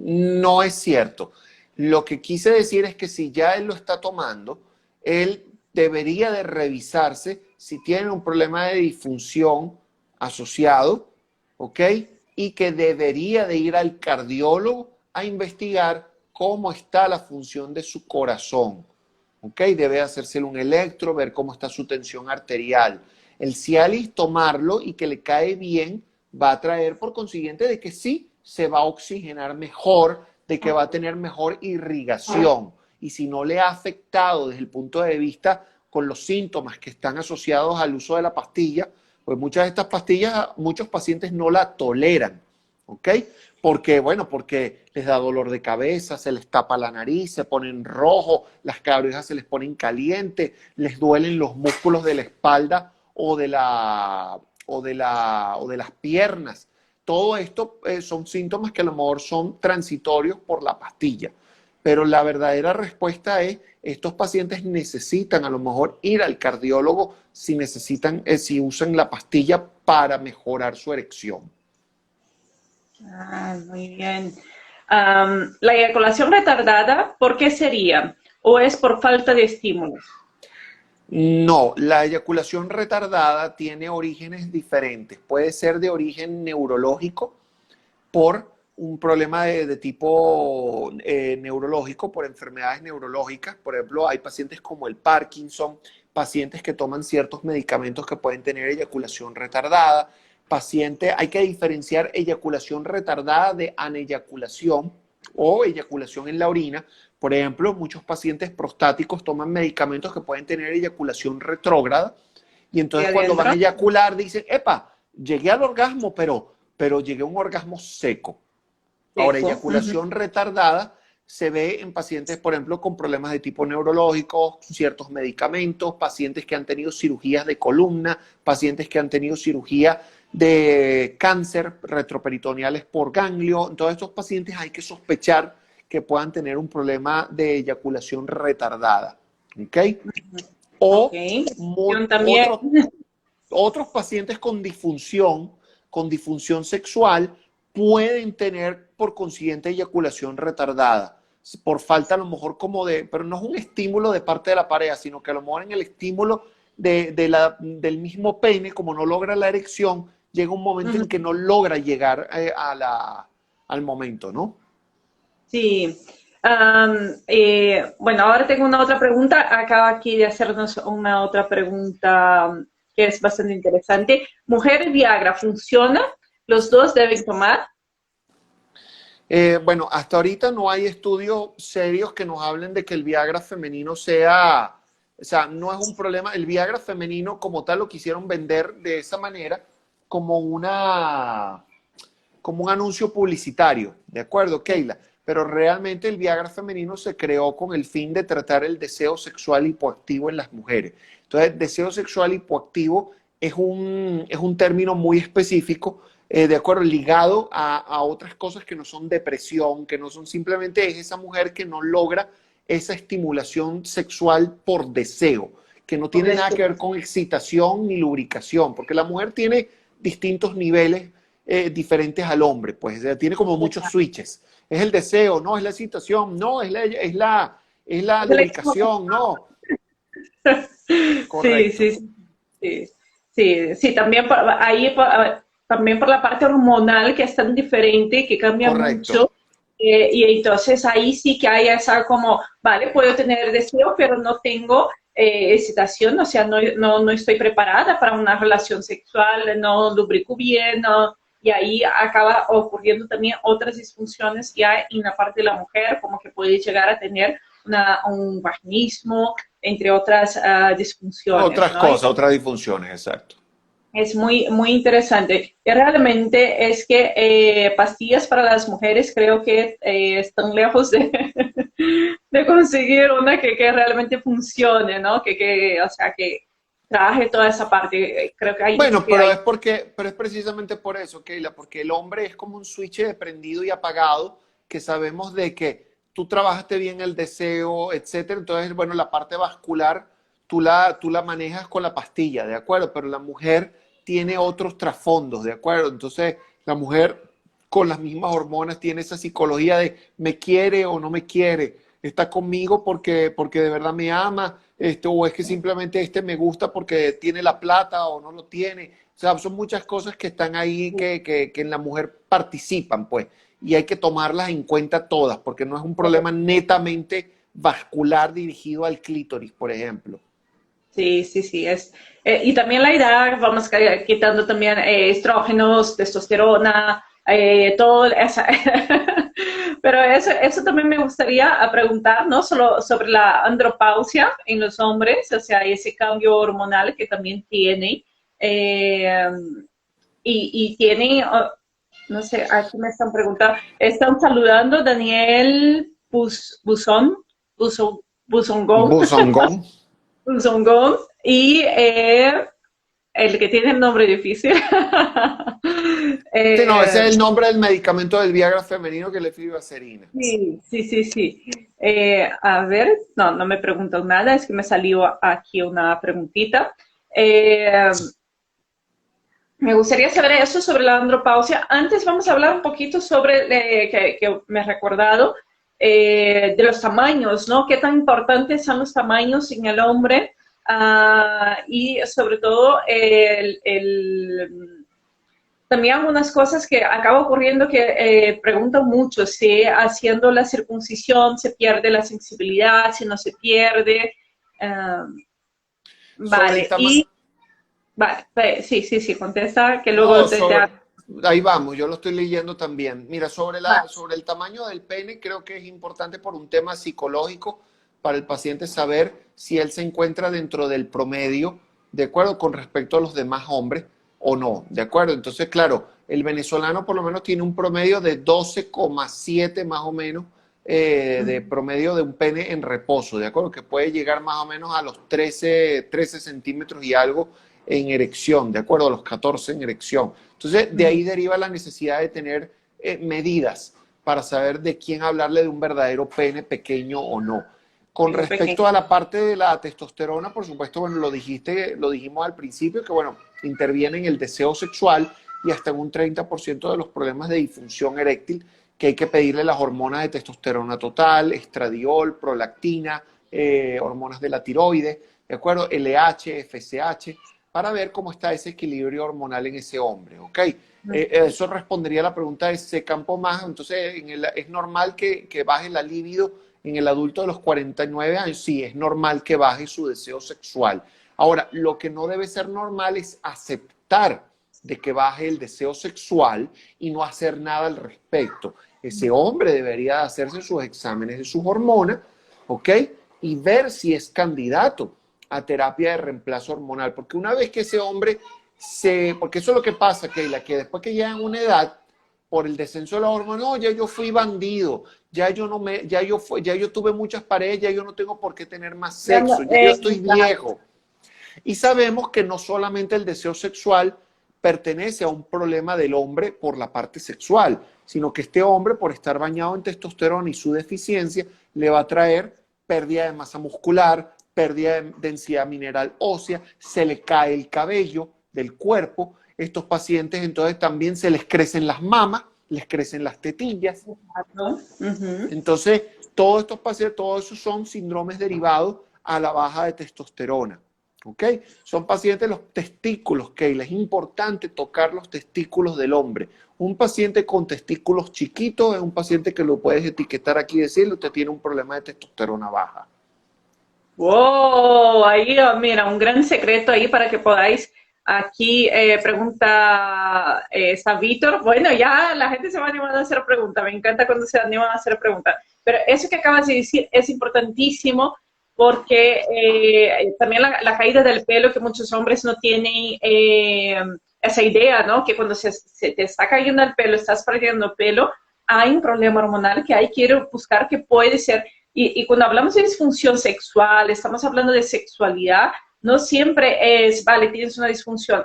No es cierto. Lo que quise decir es que si ya él lo está tomando, él debería de revisarse si tiene un problema de disfunción asociado, ¿ok? Y que debería de ir al cardiólogo a investigar cómo está la función de su corazón, ¿ok? Debe hacérselo un electro, ver cómo está su tensión arterial. El Cialis, tomarlo y que le cae bien, va a traer por consiguiente de que sí se va a oxigenar mejor, de que va a tener mejor irrigación. Y si no le ha afectado desde el punto de vista con los síntomas que están asociados al uso de la pastilla, pues muchas de estas pastillas, muchos pacientes no la toleran, ¿ok? Porque, bueno, porque les da dolor de cabeza, se les tapa la nariz, se ponen rojo, las cabezas se les ponen calientes, les duelen los músculos de la espalda o de las piernas. Todo esto son síntomas que a lo mejor son transitorios por la pastilla. Pero la verdadera respuesta es, estos pacientes necesitan a lo mejor ir al cardiólogo si necesitan, si usan la pastilla para mejorar su erección. Ah, muy bien. La eyaculación retardada, ¿por qué sería? ¿O es por falta de estímulos? No, la eyaculación retardada tiene orígenes diferentes. Puede ser de origen neurológico por un problema de tipo neurológico, por enfermedades neurológicas. Por ejemplo, hay pacientes como el Parkinson, pacientes que toman ciertos medicamentos que pueden tener eyaculación retardada. Hay que diferenciar eyaculación retardada de aneyaculación o eyaculación en la orina. Por ejemplo, muchos pacientes prostáticos toman medicamentos que pueden tener eyaculación retrógrada y ¿Y entonces cuando van a adentro? eyacular dicen, epa, llegué al orgasmo, pero llegué a un orgasmo seco. Ahora, Seco. eyaculación retardada se ve en pacientes, por ejemplo, con problemas de tipo neurológico, ciertos medicamentos, pacientes que han tenido cirugías de columna, pacientes que han tenido cirugía de cáncer retroperitoneales por ganglio. En todos estos pacientes hay que sospechar que puedan tener un problema de eyaculación retardada. ¿Ok? Ok. O Yo también. otros otros pacientes con disfunción sexual, pueden tener por consiguiente eyaculación retardada, por falta a lo mejor como de, pero no es un estímulo de parte de la pareja, sino que a lo mejor en el estímulo del mismo pene, como no logra la erección, llega un momento en que no logra llegar al momento, ¿no? Sí. Bueno, ahora tengo una otra pregunta. Acaba aquí de hacernos una otra pregunta que es bastante interesante. ¿Mujer y Viagra funciona? ¿Los dos deben tomar? Bueno, hasta ahorita no hay estudios serios que nos hablen de que el Viagra femenino sea, o sea, no es un problema. El Viagra femenino como tal lo quisieron vender de esa manera como como un anuncio publicitario, ¿de acuerdo, Keila? Pero realmente el Viagra femenino se creó con el fin de tratar el deseo sexual hipoactivo en las mujeres. Entonces, deseo sexual hipoactivo es un término muy específico, de acuerdo, ligado a otras cosas que no son depresión, que no son simplemente es esa mujer que no logra esa estimulación sexual por deseo, que no Por tiene nada que deseo. ver con excitación ni lubricación, porque la mujer tiene distintos niveles diferentes al hombre, pues tiene como muchos switches. Es el deseo, no, es la excitación, no, es la lubricación, no. Sí, Correcto, sí, sí, sí, sí, sí, también también por la parte hormonal que es tan diferente, que cambia correcto. mucho, y entonces ahí sí que hay esa como, vale, puedo tener deseo, pero no tengo excitación, o sea, no estoy preparada para una relación sexual, no lubrico bien, no, y ahí acaba ocurriendo también otras disfunciones ya en la parte de la mujer, como que puede llegar a tener un vaginismo, entre otras disfunciones, Otras ¿no? cosas, otras disfunciones, exacto. Es muy, muy interesante. Y realmente es que pastillas para las mujeres creo que están lejos de, de conseguir una que realmente funcione, ¿no? O sea, que trabaje toda esa parte. Creo Bueno, que hay pero es precisamente por eso, Keila, porque el hombre es como un switch de prendido y apagado, que sabemos de que tú trabajaste bien el deseo, etcétera. Entonces, bueno, la parte vascular tú la manejas con la pastilla, ¿de acuerdo? Pero la mujer tiene otros trasfondos, ¿de acuerdo? Entonces, la mujer con las mismas hormonas, tiene esa psicología de me quiere o no me quiere, está conmigo porque de verdad me ama, o es que simplemente me gusta porque tiene la plata o no lo tiene. O sea, son muchas cosas que están ahí que en la mujer participan, pues, y hay que tomarlas en cuenta todas, porque no es un problema netamente vascular dirigido al clítoris, por ejemplo. Sí, sí, sí, y también la edad, vamos quitando también estrógenos, testosterona, todo esa. Pero eso también me gustaría preguntar, ¿no? Solo sobre la andropausia en los hombres, o sea, ese cambio hormonal que también tiene. eh, y tiene, no sé, aquí me están preguntando, están saludando Daniel Buzongón, Bosongón. Zongón y el que tiene el nombre difícil. Sí, no, ese eh, es el nombre del medicamento del Viagra femenino que le fibroacerina. sí, sí, sí, sí. A ver, no, no me preguntan nada, es que me salió aquí una preguntita. Eh, Me gustaría saber eso sobre la andropausia. Antes vamos a hablar un poquito sobre, que me he recordado, de los tamaños, ¿no? ¿Qué tan importantes son los tamaños en el hombre? Y sobre todo, también algunas cosas que acaba ocurriendo que preguntan mucho si haciendo la circuncisión se pierde la sensibilidad, si no se pierde. Ah, Sobre el vale, tamaño. y vale, sí, sí, sí, contesta que luego No, te sobre. Ahí vamos, yo lo estoy leyendo también. Mira, vale. sobre el tamaño del pene, creo que es importante por un tema psicológico para el paciente saber si él se encuentra dentro del promedio, de acuerdo con respecto a los demás hombres o no, de acuerdo. Entonces, claro, el venezolano por lo menos tiene un promedio de 12,7 más o menos de promedio de un pene en reposo, de acuerdo, que puede llegar más o menos a los 13 centímetros y algo en erección, de acuerdo, a los 14 en erección. Entonces, de ahí deriva la necesidad de tener medidas para saber de quién hablarle de un verdadero pene pequeño o no. Con Tengo pequeño. respecto a la parte de la testosterona, por supuesto, bueno, lo dijimos al principio, que bueno, interviene en el deseo sexual y hasta en un 30% de los problemas de disfunción eréctil, que hay que pedirle las hormonas de testosterona total, estradiol, prolactina, hormonas de la tiroides, ¿de acuerdo? LH, FSH, para ver cómo está ese equilibrio hormonal en ese hombre, ¿ok? Eso respondería a la pregunta de ese campo más, entonces es normal que baje la libido en el adulto de los 49 años, sí, es normal que baje su deseo sexual. Ahora, lo que no debe ser normal es aceptar de que baje el deseo sexual y no hacer nada al respecto. Ese hombre debería hacerse sus exámenes de sus hormonas, ¿ok? Y ver si es candidato a terapia de reemplazo hormonal, porque una vez que ese hombre porque eso es lo que pasa, Keila, que después que llegan a una edad, por el descenso de la hormona, no, ya yo fui bandido, ya yo no me, ya yo tuve muchas parejas, ya yo no tengo por qué tener más Ya no, sexo, ya yo estoy viejo. Y sabemos que no solamente el deseo sexual pertenece a un problema del hombre por la parte sexual, sino que este hombre, por estar bañado en testosterona y su deficiencia, le va a traer pérdida de masa muscular, pérdida de densidad mineral ósea, se le cae el cabello del cuerpo. Estos pacientes entonces también se les crecen las mamas, les crecen las tetillas. ¿no? Ujú. Entonces, todos estos pacientes, todos esos son síndromes derivados a la baja de testosterona. ¿Ok? Son pacientes de los testículos, Keila. Es importante tocar los testículos del hombre. Un paciente con testículos chiquitos es un paciente que lo puedes etiquetar aquí y decirle, usted tiene un problema de testosterona baja. Wow, ahí, mira, un gran secreto ahí para que podáis. Aquí pregunta está Víctor. Bueno, ya la gente se va animando a hacer preguntas. Me encanta cuando se animan a hacer preguntas. Pero eso que acabas de decir es importantísimo porque también la caída del pelo, que muchos hombres no tienen esa idea, ¿no? Que cuando se te está cayendo el pelo, estás perdiendo pelo, hay un problema hormonal que hay que buscar que puede ser. Y cuando hablamos de disfunción sexual, estamos hablando de sexualidad, no siempre es, vale, tienes una disfunción.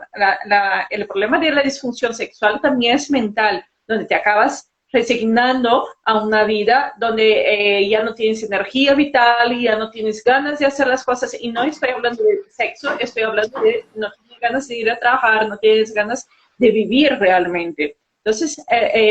El problema de la disfunción sexual también es mental, donde te acabas resignando a una vida donde ya no tienes energía vital y ya no tienes ganas de hacer las cosas. Y no estoy hablando de sexo, estoy hablando de no tienes ganas de ir a trabajar, no tienes ganas de vivir realmente. Entonces,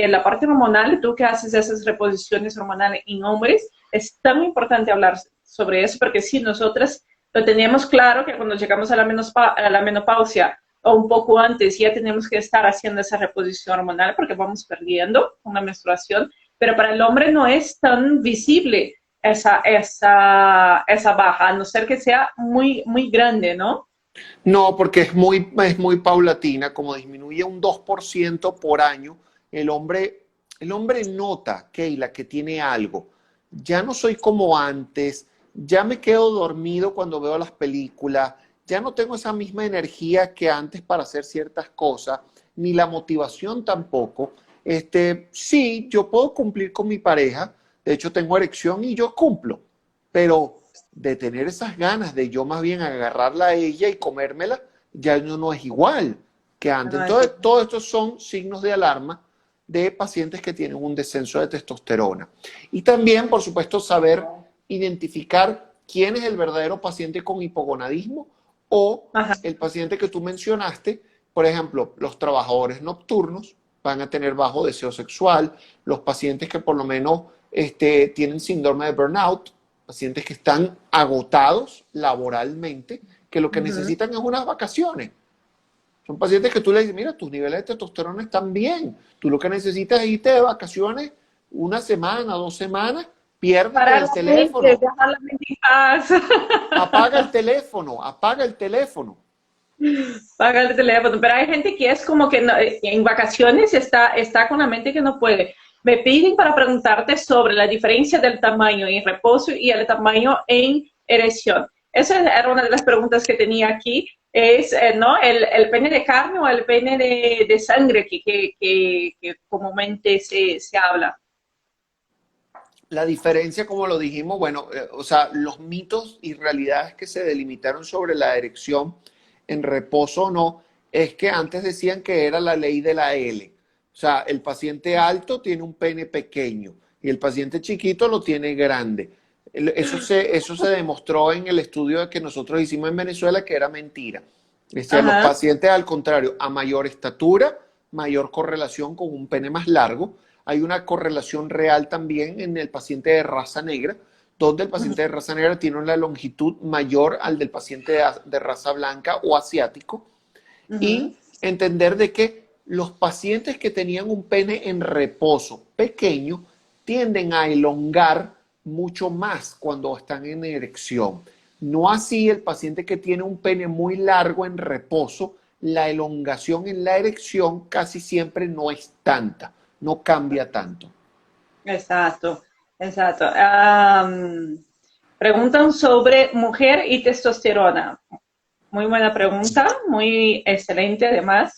la parte hormonal, tú que haces esas reposiciones hormonales en hombres, es tan importante hablar sobre eso, porque sí, nosotras lo teníamos claro que cuando llegamos a la menopausia o un poco antes ya tenemos que estar haciendo esa reposición hormonal porque vamos perdiendo una menstruación, pero para el hombre no es tan visible esa baja, a no ser que sea muy, muy grande, ¿no? No, porque es muy paulatina, como disminuye un 2% por año, el hombre nota, Keila, que tiene algo. Ya no soy como antes, ya me quedo dormido cuando veo las películas, ya no tengo esa misma energía que antes para hacer ciertas cosas, ni la motivación tampoco. Sí, yo puedo cumplir con mi pareja, de hecho tengo erección y yo cumplo, pero de tener esas ganas de yo más bien agarrarla a ella y comérmela, ya no es igual que antes. No, Entonces, todos estos son signos de alarma de pacientes que tienen un descenso de testosterona. Y también, por supuesto, saber identificar quién es el verdadero paciente con hipogonadismo o ajá, el paciente que tú mencionaste. Por ejemplo, los trabajadores nocturnos van a tener bajo deseo sexual, los pacientes que por lo menos tienen síndrome de burnout, pacientes que están agotados laboralmente, que lo que uh-huh. necesitan es unas vacaciones. Son pacientes que tú le dices, mira, tus niveles de testosterona están bien, tú lo que necesitas es irte de vacaciones una semana, 2 semanas, piérdete Parar del la mente, teléfono, dejar la mente en paz. apaga el teléfono, apaga el teléfono. Paga el teléfono, pero hay gente que es como que en vacaciones está con la mente que no puede. Me piden para preguntarte sobre la diferencia del tamaño en reposo y el tamaño en erección. Esa era una de las preguntas que tenía aquí. Es, ¿no? El pene de carne o el pene de sangre que comúnmente se habla. La diferencia, como lo dijimos, bueno, o sea, los mitos y realidades que se delimitaron sobre la erección en reposo o no, es que antes decían que era la ley de la L. O sea, el paciente alto tiene un pene pequeño y el paciente chiquito lo tiene grande. Eso se demostró en el estudio que nosotros hicimos en Venezuela que era mentira. Decía, los Ajá. pacientes, al contrario, a mayor estatura, mayor correlación con un pene más largo. Hay una correlación real también en el paciente de raza negra, donde el paciente de raza negra tiene una longitud mayor al del paciente de raza blanca o asiático. Uh-huh. Y entender de que los pacientes que tenían un pene en reposo pequeño tienden a elongar mucho más cuando están en erección. No así el paciente que tiene un pene muy largo en reposo, la elongación en la erección casi siempre no es tanta, no cambia tanto. Exacto, exacto. Preguntan sobre mujer y testosterona. Muy buena pregunta, muy excelente además.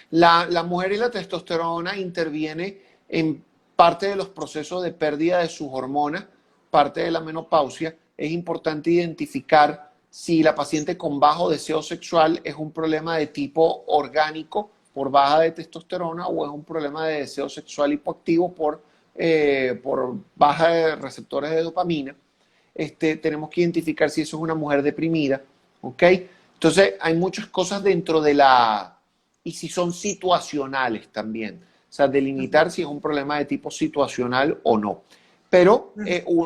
La mujer y la testosterona interviene en parte de los procesos de pérdida de sus hormonas, parte de la menopausia. Es importante identificar si la paciente con bajo deseo sexual es un problema de tipo orgánico por baja de testosterona o es un problema de deseo sexual hipoactivo por baja de receptores de dopamina. Tenemos que identificar si eso es una mujer deprimida, ¿ok? Entonces, hay muchas cosas dentro de y si son situacionales también. O sea, delimitar si es un problema de tipo situacional o no. Pero,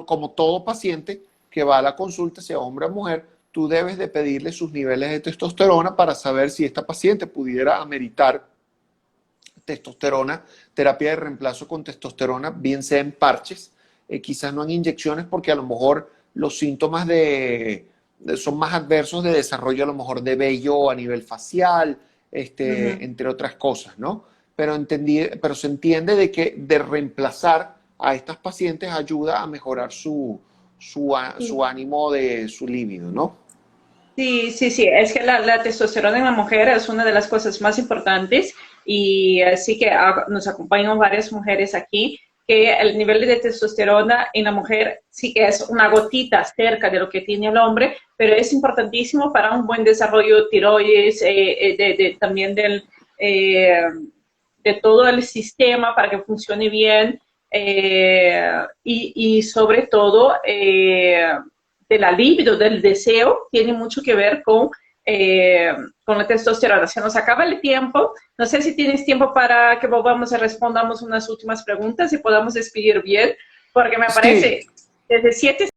como todo paciente que va a la consulta, sea hombre o mujer, tú debes de pedirle sus niveles de testosterona para saber si esta paciente pudiera ameritar testosterona, terapia de reemplazo con testosterona, bien sea en parches, quizás no en inyecciones, porque a lo mejor los síntomas son más adversos de desarrollo a lo mejor de vello a nivel facial, Ujú. entre otras cosas, ¿no? Pero se entiende de que de reemplazar a estas pacientes ayuda a mejorar su ánimo de su libido, ¿no? Sí, sí, sí, es que la testosterona en la mujer es una de las cosas más importantes y sí que nos acompañan varias mujeres aquí que el nivel de testosterona en la mujer sí que es una gotita cerca de lo que tiene el hombre, pero es importantísimo para un buen desarrollo tiroides, también eh, de todo el sistema para que funcione bien y sobre todo de la libido, del deseo, tiene mucho que ver con con la testosterona. Se nos acaba el tiempo. No sé si tienes tiempo para que volvamos y respondamos unas últimas preguntas y podamos despedir bien, porque me Sí, parece desde 7